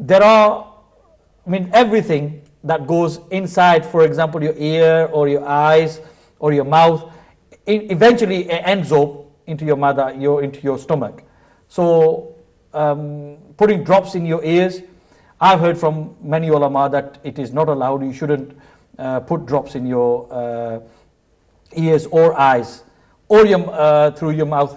there are, I mean, everything that goes inside, for example your ear or your eyes or your mouth, eventually it ends up into your mother, into your stomach. So putting drops in your ears, I've heard from many ulama that it is not allowed. You shouldn't put drops in your ears or eyes or through your mouth.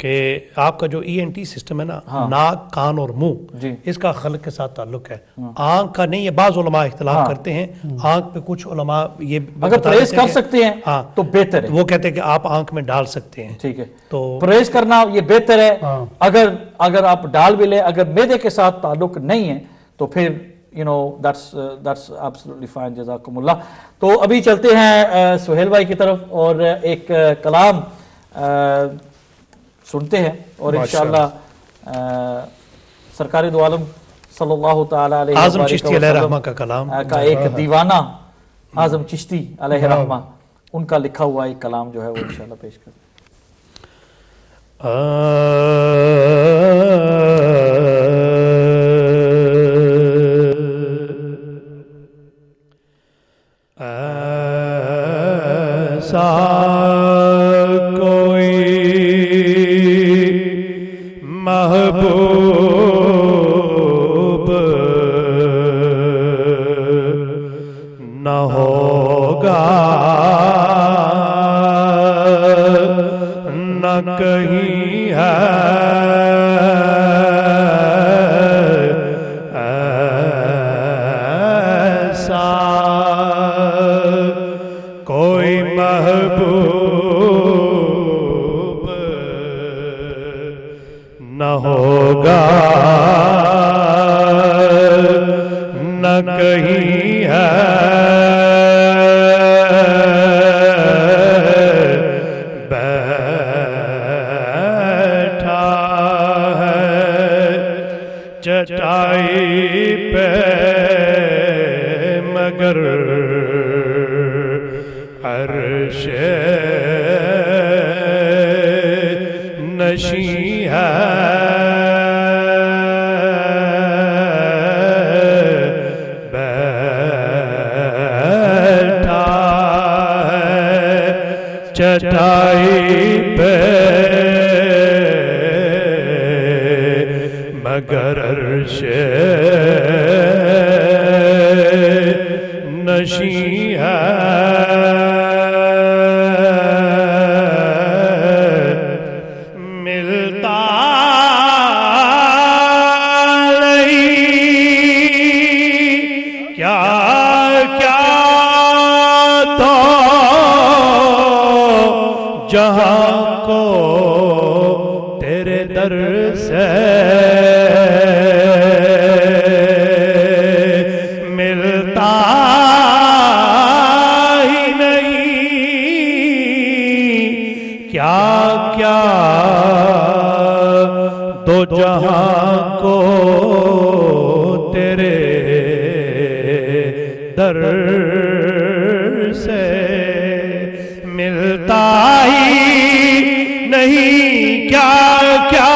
کہ آپ کا جو ENT system ہے نا، ناک، کان اور منہ، اس کا خلق کے ساتھ تعلق ہے، آنکھ کا نہیں ہے۔ بعض علماء اختلاف کرتے ہیں آنکھ پہ، کچھ علماء یہ اگر پرہیز کر سکتے ہیں تو بہتر ہے، وہ کہتے ہیں کہ آپ آنکھ میں ڈال سکتے ہیں، ٹھیک ہے، تو پرہیز کرنا یہ بہتر ہے۔ اگر آپ ڈال بھی لیں، اگر معدے کے ساتھ تعلق نہیں ہے تو پھر that's absolutely fine، جزاکم اللہ۔ تو ابھی چلتے ہیں سہیل بھائی کی طرف اور ایک کلام سنتے ہیں، اور انشاءاللہ سرکار دو عالم صلی اللہ تعالی علیہ اعظم چشتی علیہ رحمہ کا کلام کا ایک دیوانہ اعظم چشتی علیہ رحمہ، ان کا لکھا ہوا ایک کلام جو ہے وہ انشاءاللہ پیش کریں۔ محبوب نہ ہوگا نہ کہیں ہے ایسا کوئی محبوب نہ ہوگا نہ کہیں ہے بیٹھا ہے چٹائی پہ مگر عرش نشیں ہے چٹائی پہ مگر عرش نشیں ہے ملتا نہیں کیا تو جہاں کو تیرے در سے ملتا ہی نہیں، کیا کیا دو جہاں کو تیرے در سے ملتا ہی نہیں، کیا کیا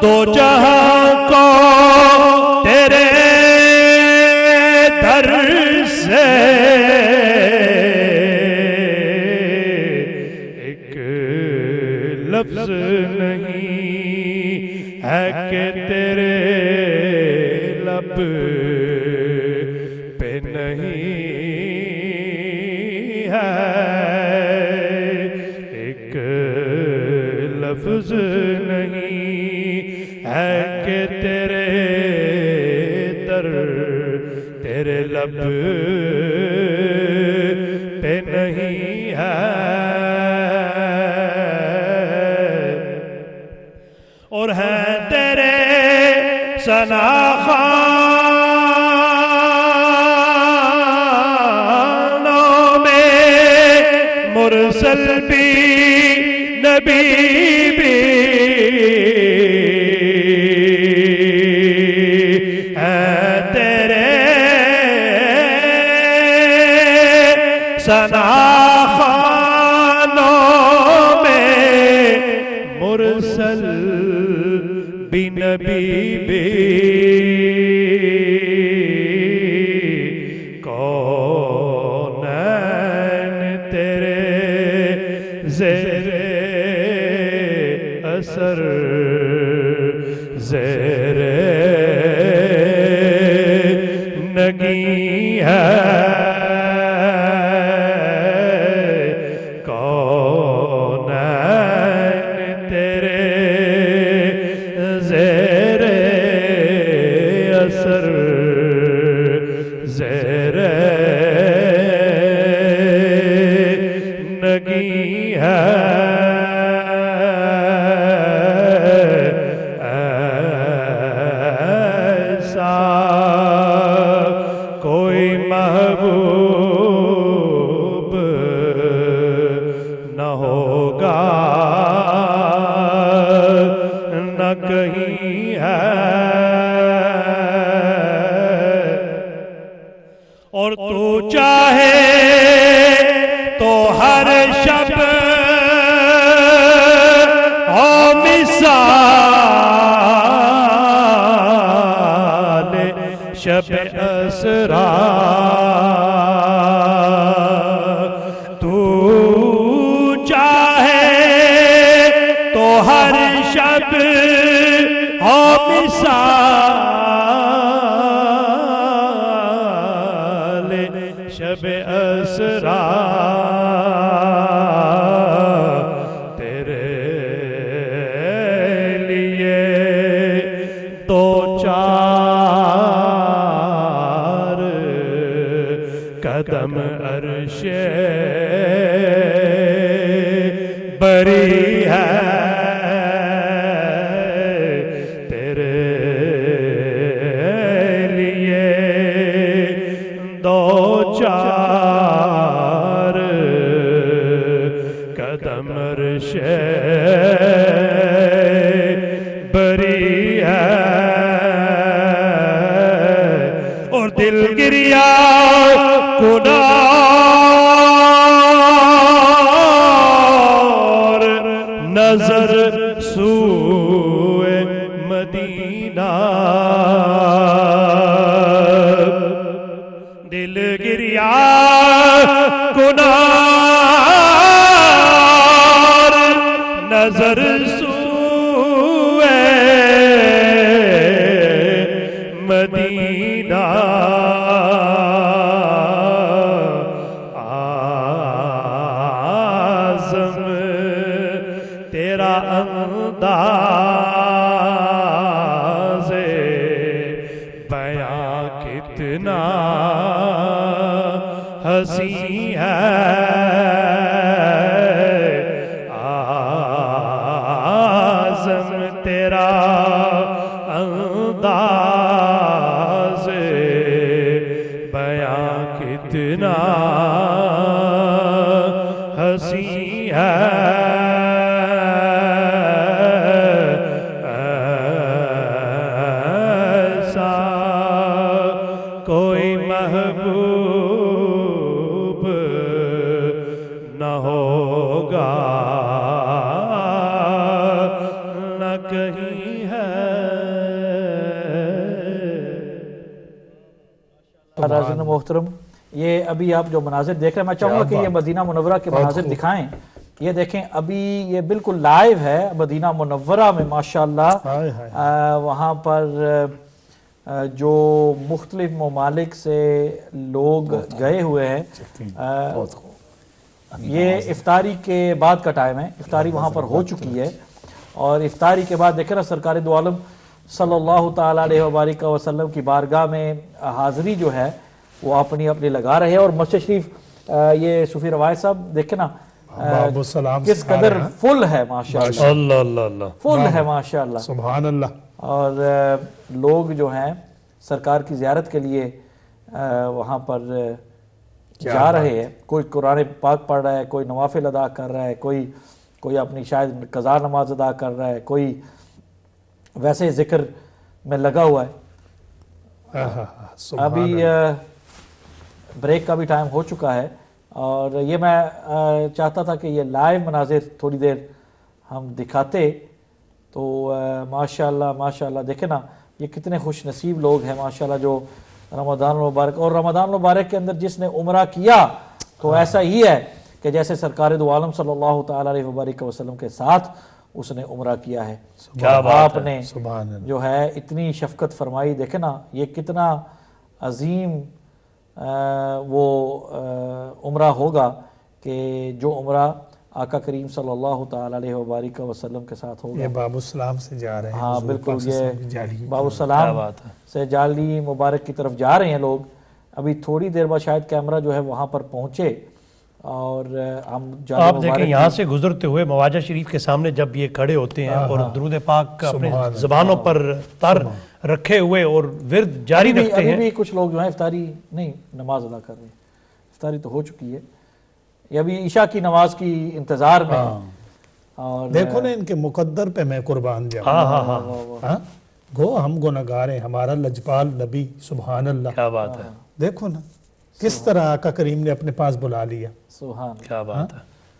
دو جہاں کو تیرے در سے ایک لفظ نہیں ہے کہ تیرے لب پہ نہیں ہے، ایک لفظ نہیں ہے کہ تیرے در تیرے لب پہ نہیں ہے، اور ہے تیرے ثنا خوانوں میں مرسل بھی نبی بھی ہے تیرے ثنا خوانوں میں مرسل بھی نبی بھی کونین تیرے زیر اثر زیر نگی ہے، اور تو چاہے تو ہر شب ہو مثال شب اسرا، تو چاہے تو ہر شب ہو مثال شب اسرا، تیرے لیے دو چار قدم عرش بری ہے، تیرے لیے دو چار قدم عرش بری ہے، اور دل گریا کنار نظر سوئے مدینہ، دل گریا کنار نظر سوئے مدینہ، آزم تیرا انداز بیاں کتنا حسین ہے، آزم تیرا انداز بیاں کتنا حسین ہے، ایسا کوئی محبوب نہ ہوگا نہ کہیں ہے۔ ناظرین محترم، یہ ابھی آپ جو مناظر دیکھ رہے ہیں، میں چاہوں گا کہ یہ مدینہ منورہ کے مناظر دکھائیں۔ یہ دیکھیں ابھی یہ بالکل لائیو ہے مدینہ منورہ میں، ماشاءاللہ وہاں پر جو مختلف ممالک سے لوگ گئے ہوئے ہیں۔ یہ افطاری کے بعد کا ٹائم ہے، افطاری وہاں پر ہو چکی ہے، اور افطاری کے بعد دیکھیں نا سرکار دو عالم صلی اللہ تعالیٰ علیہ وبارک وسلم کی بارگاہ میں حاضری جو ہے وہ اپنی اپنی لگا رہے ہیں، اور مسجد شریف یہ صوفی روایت صاحب دیکھیں نا کس قدر فل ہے ماشاءاللہ، اللہ اللہ اللہ فل ہے ماشاءاللہ، سبحان اللہ۔ اور لوگ جو ہیں سرکار کی زیارت کے لیے وہاں پر جا رہے ہیں، کوئی قرآن پاک پڑھ رہا ہے، کوئی نوافل ادا کر رہا ہے، کوئی اپنی شاید قضا نماز ادا کر رہا ہے، کوئی ویسے ذکر میں لگا ہوا ہے۔ ابھی بریک کا بھی ٹائم ہو چکا ہے، اور یہ میں چاہتا تھا کہ یہ لائیو مناظر تھوڑی دیر ہم دکھاتے، تو ماشاءاللہ ماشاءاللہ دیکھیں نا یہ کتنے خوش نصیب لوگ ہیں ماشاءاللہ جو رمضان المبارک، اور رمضان المبارک کے اندر جس نے عمرہ کیا تو ایسا ہی ہے کہ جیسے سرکار دو عالم صلی اللہ تعالیٰ علیہ وبارک وسلم کے ساتھ اس نے عمرہ کیا ہے۔ آپ نے جو ہے اتنی شفقت فرمائی، دیکھیں نا یہ کتنا عظیم وہ عمرہ ہوگا کہ جو عمرہ آقا کریم صلی اللہ تعالیٰ علیہ وبارک وسلم کے ساتھ ہوگا۔ یہ باب السلام سے جا رہے ہیں، ہاں بالکل، یہ باب السلام سے جعلی مبارک کی طرف جا رہے ہیں لوگ۔ ابھی تھوڑی دیر بعد شاید کیمرہ جو ہے وہاں پر پہنچے، اور ہم آپ دیکھیں یہاں سے گزرتے ہوئے مواجہ شریف کے سامنے جب یہ کھڑے ہوتے ہیں اور درود پاک اپنے زبانوں پر تر رکھے ہوئے اور ورد جاری رکھتے ہیں۔ ابھی بھی کچھ لوگ جو ہیں افطاری نہیں نماز ادا کر رہے ہیں، افطاری تو ہو چکی ہے، یہ ابھی عشاء کی نماز کی انتظار میں۔ اور دیکھو نا ان کے مقدر پہ میں قربان جاؤں، گو ہم گنہگار ہیں، ہمارا لجپال نبی، سبحان اللہ، کیا بات ہے، دیکھو نا کس طرح آقا کریم نے اپنے پاس بلا لیا. سبحان کیا بات ہے.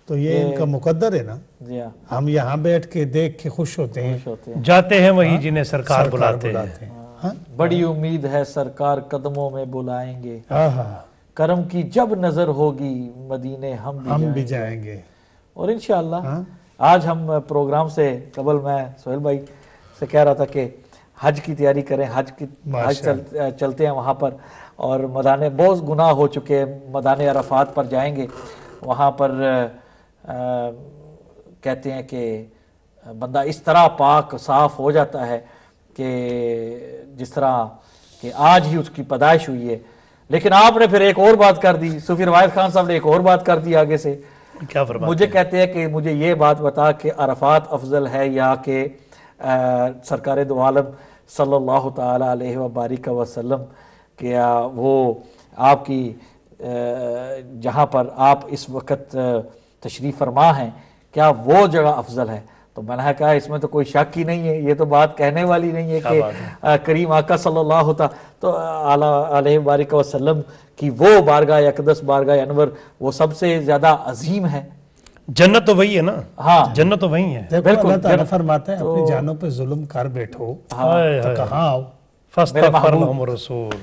تو یہ ان کا مقدر ہے نا. جی ہاں. ہم یہاں بیٹھ کے دیکھ کے خوش ہوتے ہیں, جاتے ہیں وہی جنہیں سرکار بلاتے ہیں. بڑی امید ہے سرکار قدموں میں بلائیں گے, کرم کی جب نظر ہوگی مدینے ہم بھی جائیں گے. اور انشاءاللہ آج ہم پروگرام سے قبل میں سہیل بھائی سے کہہ رہا تھا کہ حج کی تیاری کریں, حج چلتے ہیں وہاں پر, اور میدان بہت گناہ ہو چکے ہیں, میدان عرفات پر جائیں گے. وہاں پر کہتے ہیں کہ بندہ اس طرح پاک صاف ہو جاتا ہے کہ جس طرح کہ آج ہی اس کی پیدائش ہوئی ہے. لیکن آپ نے پھر ایک اور بات کر دی, صوفی روایت خان صاحب نے ایک اور بات کر دی آگے سے. کیا فرماتے مجھے کہتے ہیں کہ مجھے یہ بات بتا کہ عرفات افضل ہے یا کہ سرکار دو عالم صلی اللہ تعالی علیہ وبارک وسلم کہ وہ آپ کی جہاں پر آپ اس وقت تشریف فرما ہیں, کیا وہ جگہ افضل ہے؟ تو میں نے کہا اس میں تو کوئی شک ہی نہیں ہے, یہ تو بات کہنے والی نہیں ہے کہ کریم آقا صلی اللہ علیہ وبارک وسلم کی وہ بارگاہ اقدس, بارگاہ انور, وہ سب سے زیادہ عظیم ہے. جنت تو وہی ہے نا. ہاں جنت تو وہی ہے. بالکل. اللہ تعالیٰ فرماتا ہے اپنی جانوں پہ ظلم کر بیٹھو تو کہاں آؤ, فاستغفر لهم الرسول.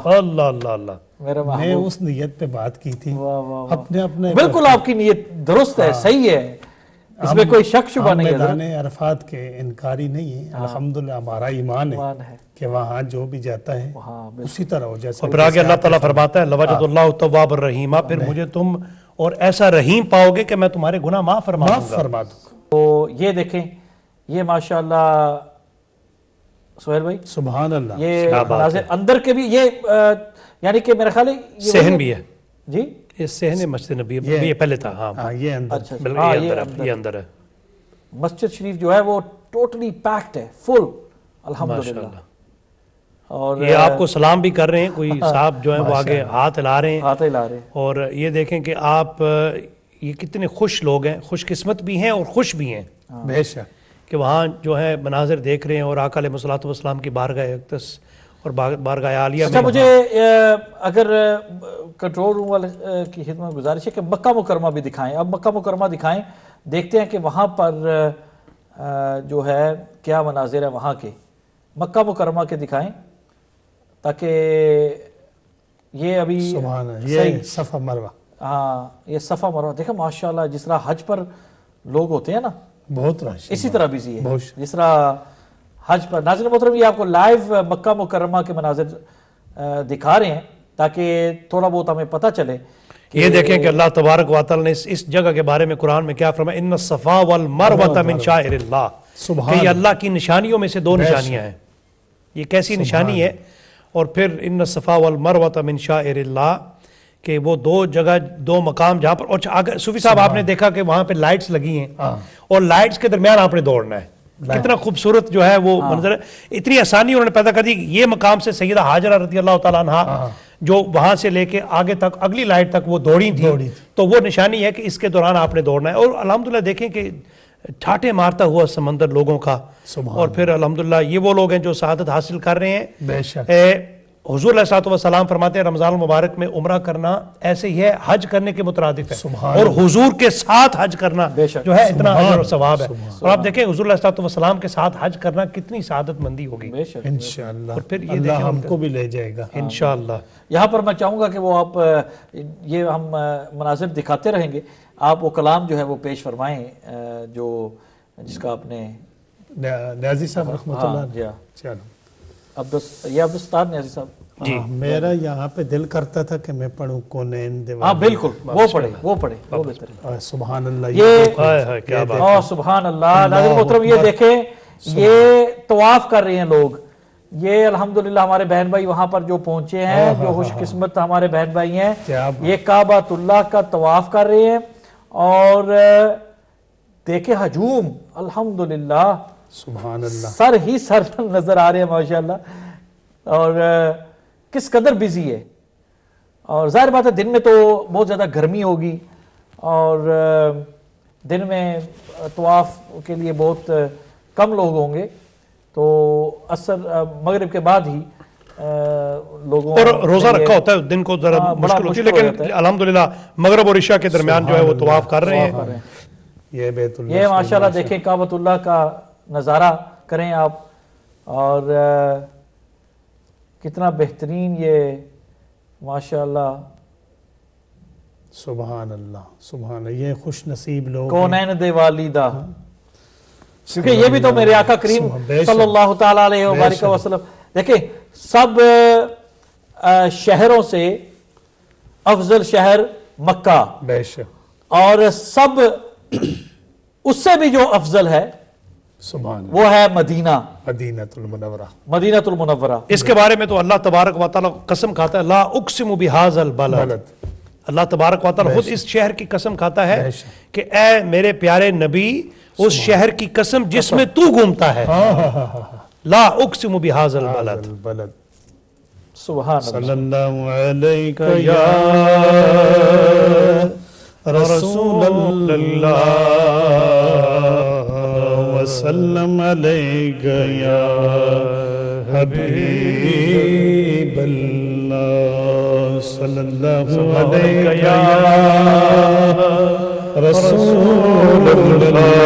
اللہ اللہ اللہ. میں اس نیت پہ بات کی تھی اپنے بالکل آپ کی نیت درست ہے, صحیح ہے, اس میں کوئی شک شبہ نہیں ہے. میدان عرفات کے انکاری نہیں ہے, الحمدللہ ہمارا ایمان ہے کہ وہاں جو بھی جاتا ہے اسی طرح ہو جیسے. اور پھر آگے اللہ تعالیٰ فرماتا ہے لوجد اللہ التواب الرحیم, پھر مجھے تم اور ایسا رحیم پاؤ گے کہ میں تمہارے گناہ معاف فرما دوں گا. تو یہ دیکھیں, یہ ماشاءاللہ سہیل بھائی سبحان اللہ, یہ مناظر اندر کے بھی, یہ یعنی کہ میرا خیال ہے صحن بھی ہے. جی یہ صحن مسجد نبی, یہ پہلے تھا. ہاں یہ اندر, یہ اندر ہے. مسجد شریف جو ہے وہ ٹوٹلی پیکڈ ہے, فل, الحمدللہ. اور یہ آپ کو سلام بھی کر رہے ہیں, کوئی صاحب جو ہیں وہ آگے ہاتھ ہلا رہے ہیں. اور یہ دیکھیں کہ آپ یہ کتنے خوش لوگ ہیں, خوش قسمت بھی ہیں اور خوش بھی ہیں بے شک, کہ وہاں جو ہے مناظر دیکھ رہے ہیں اور آقا علیہ الصلوۃ والسلام کی بارگاہ اقدس اور بارگاہ عالیہ میں. اچھا, مجھے اگر کنٹرول روم والے کی خدمت گزارش ہے کہ مکہ مکرمہ بھی دکھائیں. اب مکہ مکرمہ دکھائیں, دیکھتے ہیں کہ وہاں پر جو ہے کیا مناظر ہے وہاں کے. مکہ مکرمہ کے دکھائیں تاکہ یہ ابھی یہ صفا مروہ, ہاں یہ صفا مروہ دیکھیں ماشاءاللہ, جس طرح حج پر لوگ ہوتے ہیں نا بہت رش, اسی طرح بزی ہے جس طرح حج پر. ناظرین محترم, یہ آپ کو لائیو مکہ مکرمہ کے مناظر دکھا رہے ہیں تاکہ تھوڑا بہت ہمیں پتہ چلے. یہ دیکھیں کہ اللہ تبارک و تعالی نے اس جگہ کے بارے میں قرآن میں کیا فرمایا, ان الصفا والمروہ من شعائر اللہ, کہ یہ اللہ کی نشانیوں میں سے دو نشانیاں ہیں. یہ کیسی نشانی ہے؟ اور پھر ان الصفا والمروہ من شعائر اللہ, کہ وہ دو جگہ, دو مقام جہاں پر. اور صوفی صاحب آپ نے دیکھا کہ وہاں پہ لائٹس لگی ہیں اور لائٹس کے درمیان آپ نے دوڑنا ہے. کتنا خوبصورت جو ہے وہ منظر ہے, اتنی آسانی انہوں نے پیدا کر دی. یہ مقام سے سیدہ حاجرہ رضی اللہ تعالیٰ عنہا جو وہاں سے لے کے آگے تک اگلی لائٹ تک وہ دوڑی تھی, تو وہ نشانی ہے کہ اس کے دوران آپ نے دوڑنا ہے. اور الحمدللہ دیکھیں کہ ٹھاٹے مارتا ہوا سمندر لوگوں کا, اور پھر الحمدللہ یہ وہ لوگ ہیں جو سعادت حاصل کر رہے ہیں. بے شک. حضور علیہ الصلوۃ والسلام فرماتے ہیں رمضان المبارک میں عمرہ کرنا ایسے ہی ہے حج کرنے کے مترادف ہے, اور حضور کے ساتھ حج کرنا جو ہے اتنا اجر و ثواب ہے. اور آپ دیکھیں حضور علیہ الصلوۃ والسلام کے ساتھ حج کرنا کتنی سعادت مندی ہوگی انشاءاللہ, اور پھر یہ اللہ ہم کو بھی لے جائے گا انشاءاللہ. یہاں پر میں چاہوں گا کہ وہ آپ یہ ہم مناظر دکھاتے رہیں گے, آپ وہ کلام جو ہے وہ پیش فرمائیں جو جس کا آپ نے نیازی صاحب رحمۃ اللہ. چلو یہ عبدالستار نیازی صاحب. جی میرا یہاں پہ دل کرتا تھا کہ میں پڑھوں کونین دیوانی. ہاں بالکل, وہ پڑھے وہ بہتر ہے. سبحان اللہ, یہ کیا بات, سبحان اللہ. ناظرین محترم یہ دیکھیں, یہ طواف کر رہے ہیں لوگ. یہ الحمدللہ ہمارے بہن بھائی وہاں پر جو پہنچے ہیں, جو خوش قسمت ہمارے بہن بھائی ہیں, یہ کعبۃ اللہ کا طواف کر رہے ہیں. اور دیکھیں ہجوم, الحمدللہ سبحان اللہ, سر ہی سر نظر آ رہے ہیں ماشاءاللہ. اور کس قدر بزی ہے. اور ظاہر بات ہے دن میں تو بہت زیادہ گرمی ہوگی, اور دن میں طواف کے لیے بہت کم لوگ ہوں گے, تو عصر مغرب کے بعد ہی لوگوں اور روزہ رکھا ہوتا ہے دن کو ذرا مشکل ہوتی ہے، لیکن الحمدللہ مغرب اور عشاء کے درمیان جو ہے وہ طواف کر رہے ہیں. یہ بیت اللہ یہ ماشاءاللہ دیکھیں کعبۃ اللہ کا نظارہ کریں آپ، اور کتنا بہترین یہ ماشاءاللہ. سبحان اللہ سبحان اللہ. یہ خوش نصیب لوگ کونین دے والیدہ، کیونکہ یہ بھی تو میرے آقا کریم صلی اللہ تعالیٰ علیہ وآلہ وسلم. دیکھیں سب شہروں سے افضل شہر مکہ، بے شک، اور سب اس سے بھی جو افضل ہے سبحان اللہ، وہ ہے مدینہ، مدینۃ المنورہ. مدینۃ المنورہ. اس کے بارے میں تو اللہ تبارک و تعالیٰ قسم کھاتا ہے، لا اقسم بہذا البلد. اللہ تبارک و تعالیٰ خود اس شہر کی قسم کھاتا ہے کہ اے میرے پیارے نبی اس شہر کی قسم جس میں تو گھومتا ہے. لا اقسم بہذا البلد. سبحان صلی اللہ. اللہ علیکہ یا رسول اللہ وسلم علیکہ یا حبیب اللہ صلی اللہ علیکہ یا رسول اللہ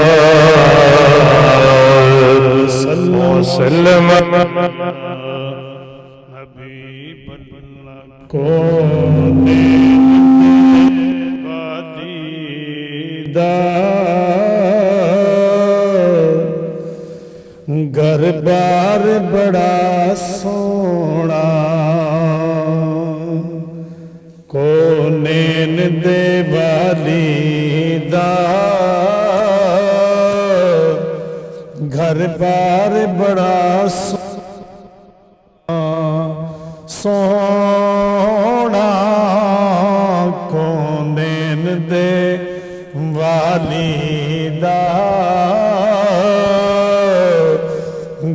صلی اللہ وسلم حبیب اللہ کونے گھر بار بڑا سونا کونین دے والی دا گھر بار بڑا سونا کونین دے والی دا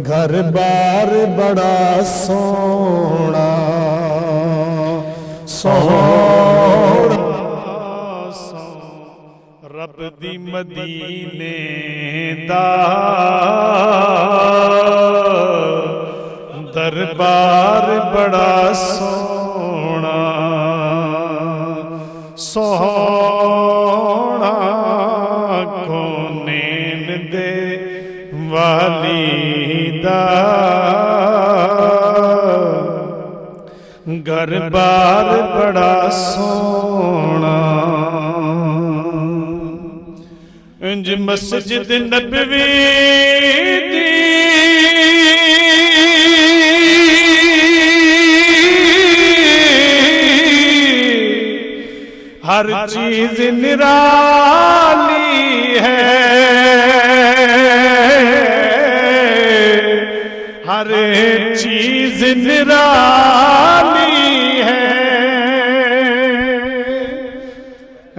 گھر بار بڑا سونا سونا رب دی مدینے دا دربار بڑا سونا سونا کونین دے والی دا گھر بار بڑا سونا انج مسجد نبوی دی ہر چیز نرالی ہے ہر چیز نرالی ہے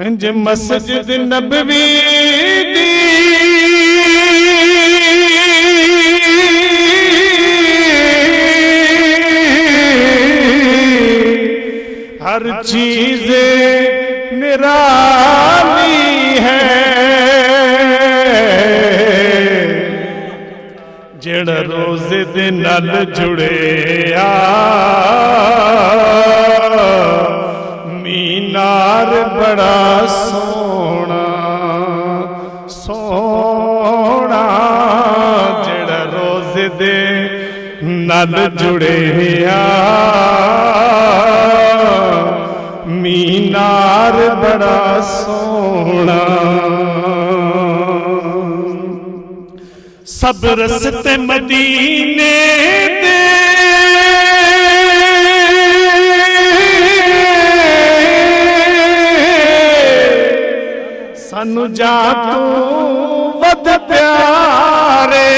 انج مسجد نبوی دی ہر چیز نرالی ہے جڑا روزے دے نال جڑے مینار بڑا سونا سونا جڑا روزے دے نال جڑے مینار بڑا سونا سب رستے مدینے دے سانو جا تو ود پیارے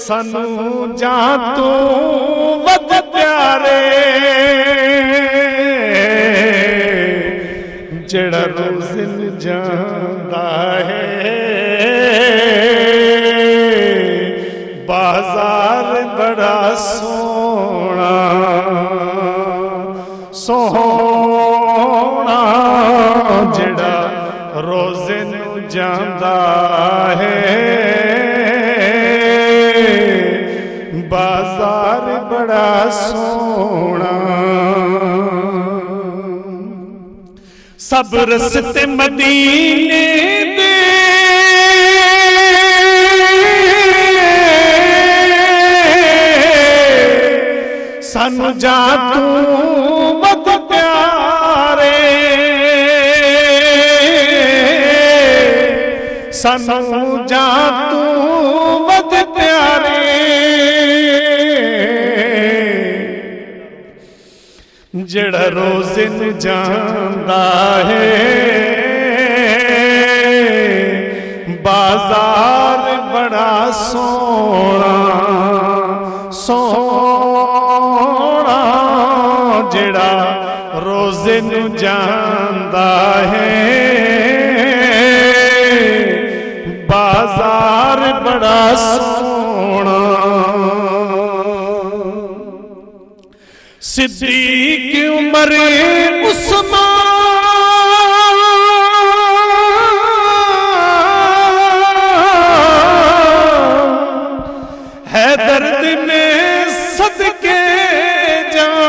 سانو جا تو ود پیارے جڑا روز جاندا ہے بازار بڑا سونا سونا جڑا روز جاندا ہے بازار بڑا سونا سب رستے مدینے دے سانو جا تو ود پیارے سانو جا تو ود پیارے جڑا روزے نو جاندا ہے بازار بڑا سونا سونا جڑا روزے نو جاندا ہے بازار بڑا سونا صدیق عمر عثمان ہے درد میں صدقے جان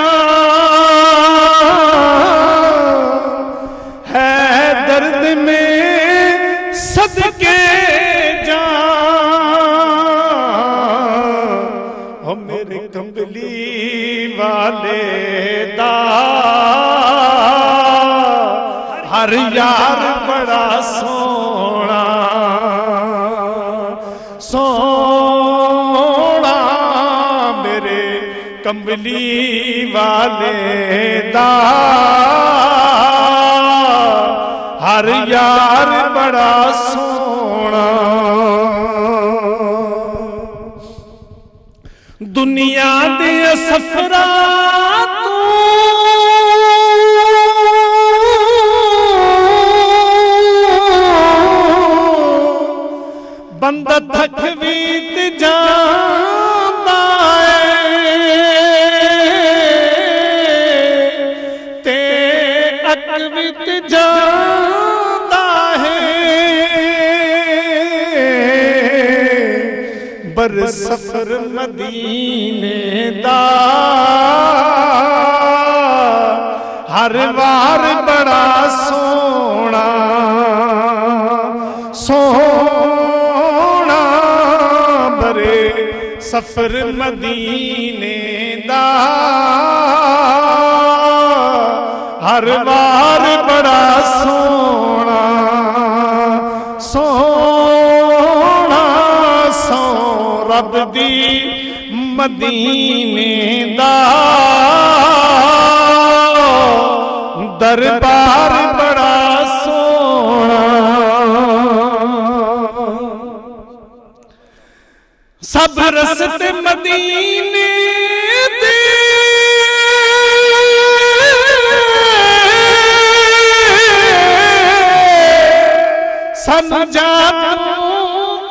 ہے درد میں صدقے جان او میرے کمبلی والے دا ہر یار بڑا سونا سونا میرے کمبلی والے دا ہر یار بڑا سونا دنیا دے سفرات بندہ تھک بھی تے جاندا ہے تے اک بھی تے جاندا ہے بر سفر مدینے دا ہر وار بڑا سونا سونا برے سفر مدینے دا ہر وار بڑا سونا سونا سو رب دی مدینے دا دربار بڑا سونا سب رستے مدینے دے سمجھا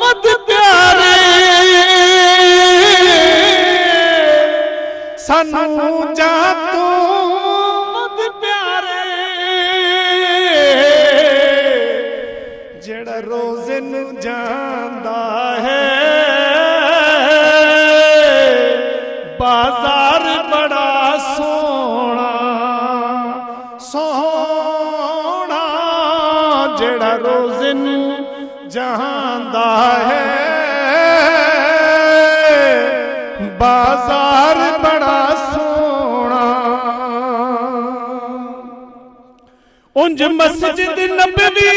مد پیارے سانو جا تو مد پیارے جڑا روزے نو جاندا ہے بازار بڑا سونا سونا جڑا روزے نو جاندا ہے بازار بڑا سونا انج مسجد نبوی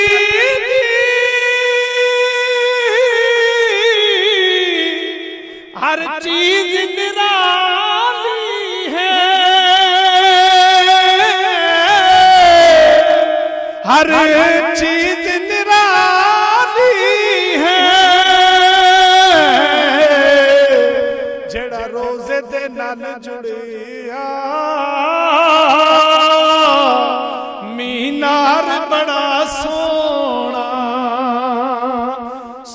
ہر چیز نرالی ہے ہر چیز نرالی ہے جڑا روزے دے نال جڑیا مینار بڑا سونا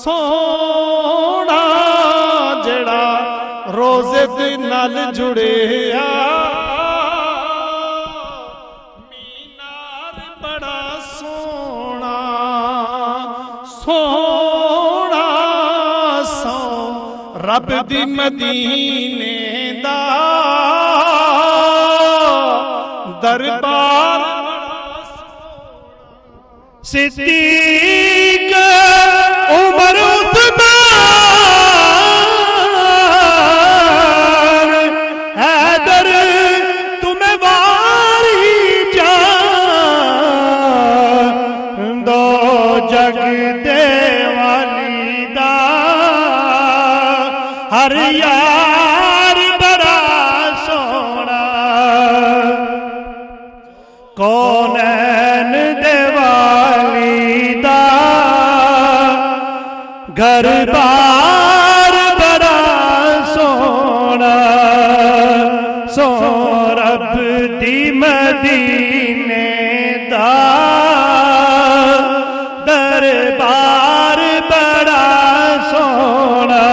سونا جڑا روزے دے نال جڑیا مینار بڑا سونا سونا سو رب دی مدینے دا دربار صدیق عمر عثمان حیدر تمہیں واری جان دو جگ دے والی دا ہر یار بڑا سونا کونین دے والی دا گھر بار بڑا سونا سو رب دی مدینے دا دربار بڑا سونا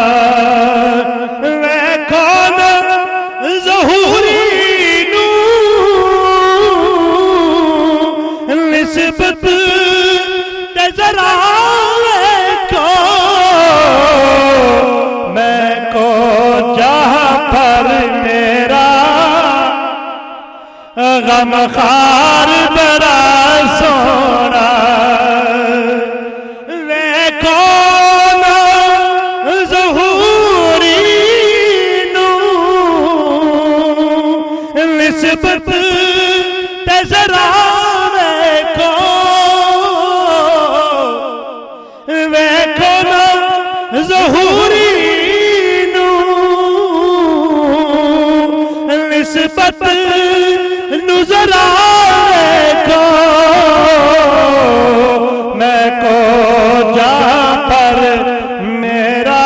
ویکھو نا ظہوری نو نسبت تے ذرا ویکھو میں کو جہاں پر میرا غم خار بڑا سونا ویکھو نا ظہوری نو نسبت تے ذرا ویکھو نا ظہوری نو نسبت نو ذرا ویکھو میں کو جا پر میرا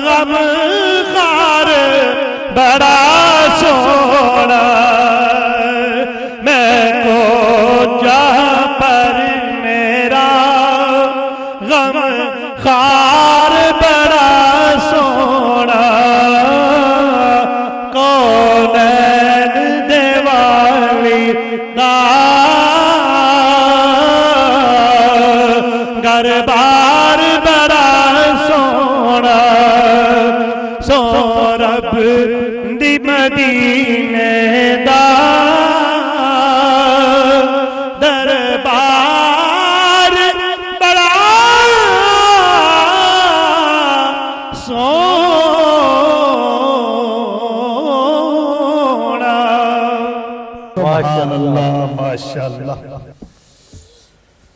غم خار بڑا سونا میں کو جا پر میرا غم خار بڑا سونا کونین دے والی دا گھر بار بڑا سونا سو رب دی مدینے دا دربار بڑا سونا ماشاءاللہ ماشاءاللہ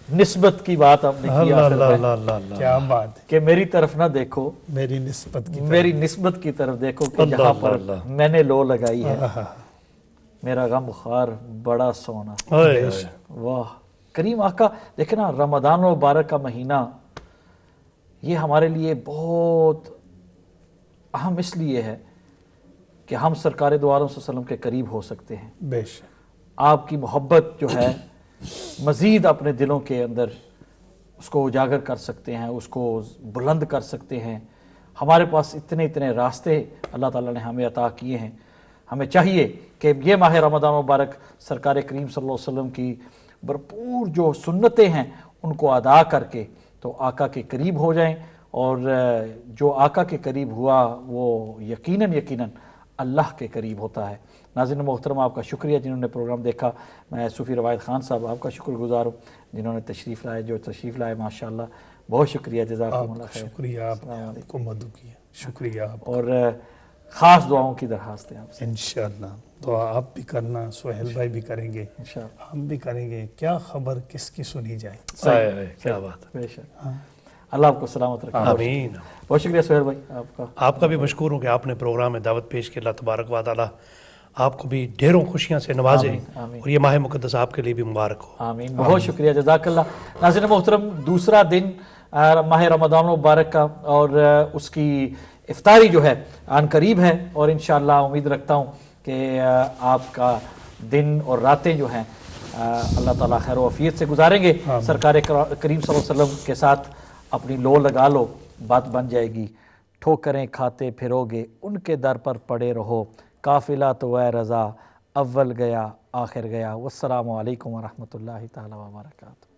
نسبت کی بات آپ نے کی آخر میں کیا بات ہے کہ میری طرف نہ دیکھو میری نسبت کی میری نسبت کی طرف دیکھو کہ جہاں پر میں نے لو لگائی ہے میرا غم خار بڑا سونا واہ کریم آقا دیکھیں نا رمضان مبارک کا مہینہ یہ ہمارے لیے بہت اہم اس لیے ہے کہ ہم سرکار دو عالم صلی اللہ علیہ وسلم کے قریب ہو سکتے ہیں بے شک آپ کی محبت جو ہے مزید اپنے دلوں کے اندر اس کو اجاگر کر سکتے ہیں اس کو بلند کر سکتے ہیں ہمارے پاس اتنے راستے اللہ تعالیٰ نے ہمیں عطا کیے ہیں ہمیں چاہیے کہ یہ ماہ رمضان مبارک سرکار کریم صلی اللہ علیہ وسلم کی بھرپور جو سنتیں ہیں ان کو ادا کر کے تو آقا کے قریب ہو جائیں اور جو آقا کے قریب ہوا وہ یقیناً اللہ کے قریب ہوتا ہے. ناظرین محترم آپ کا شکریہ جنہوں نے پروگرام دیکھا. میں صوفی روایت خان صاحب آپ کا شکر گزار ہوں جنہوں نے تشریف لائے ماشاءاللہ بہت شکریہ جزاکم اللہ خیر. شکریہ آپ کو مدعو کیا شکریہ آپ اور خاص دعاؤں کی درخواست ہے آپ سے. انشاءاللہ دعا آپ بھی کرنا سہیل بھائی بھی کریں گے ہم بھی کریں گے. کیا خبر کس کی سنی جائے. کیا بات بے شک. اللہ آپ کو سلامت رکھے. آمین. بہت شکریہ سہیل بھائی آپ کا بھی مشکور ہوں کہ آپ نے پروگرام میں دعوت پیش کی. اللہ تبارک و تعالی آپ کو بھی ڈھیروں خوشیاں سے نوازے اور یہ ماہ مقدس آپ کے لیے بھی مبارک ہو. آمین. بہت شکریہ جزاک اللہ. ناظرین محترم دوسرا دن ماہ رمضان مبارک کا اور اس کی افطاری جو ہے آن قریب ہے اور انشاءاللہ امید رکھتا ہوں کہ آپ کا دن اور راتیں جو ہیں اللہ تعالیٰ خیر و عافیت سے گزاریں گے. سرکار کریم صلی اللہ علیہ وسلم کے ساتھ اپنی لو لگا لو بات بن جائے گی. ٹھوکریں کھاتے پھرو گے ان کے در پر پڑے رہو. قافلہ تو اے رضا اول گیا آخر گیا. والسلام علیکم ورحمۃ اللہ تعالیٰ وبرکاتہ.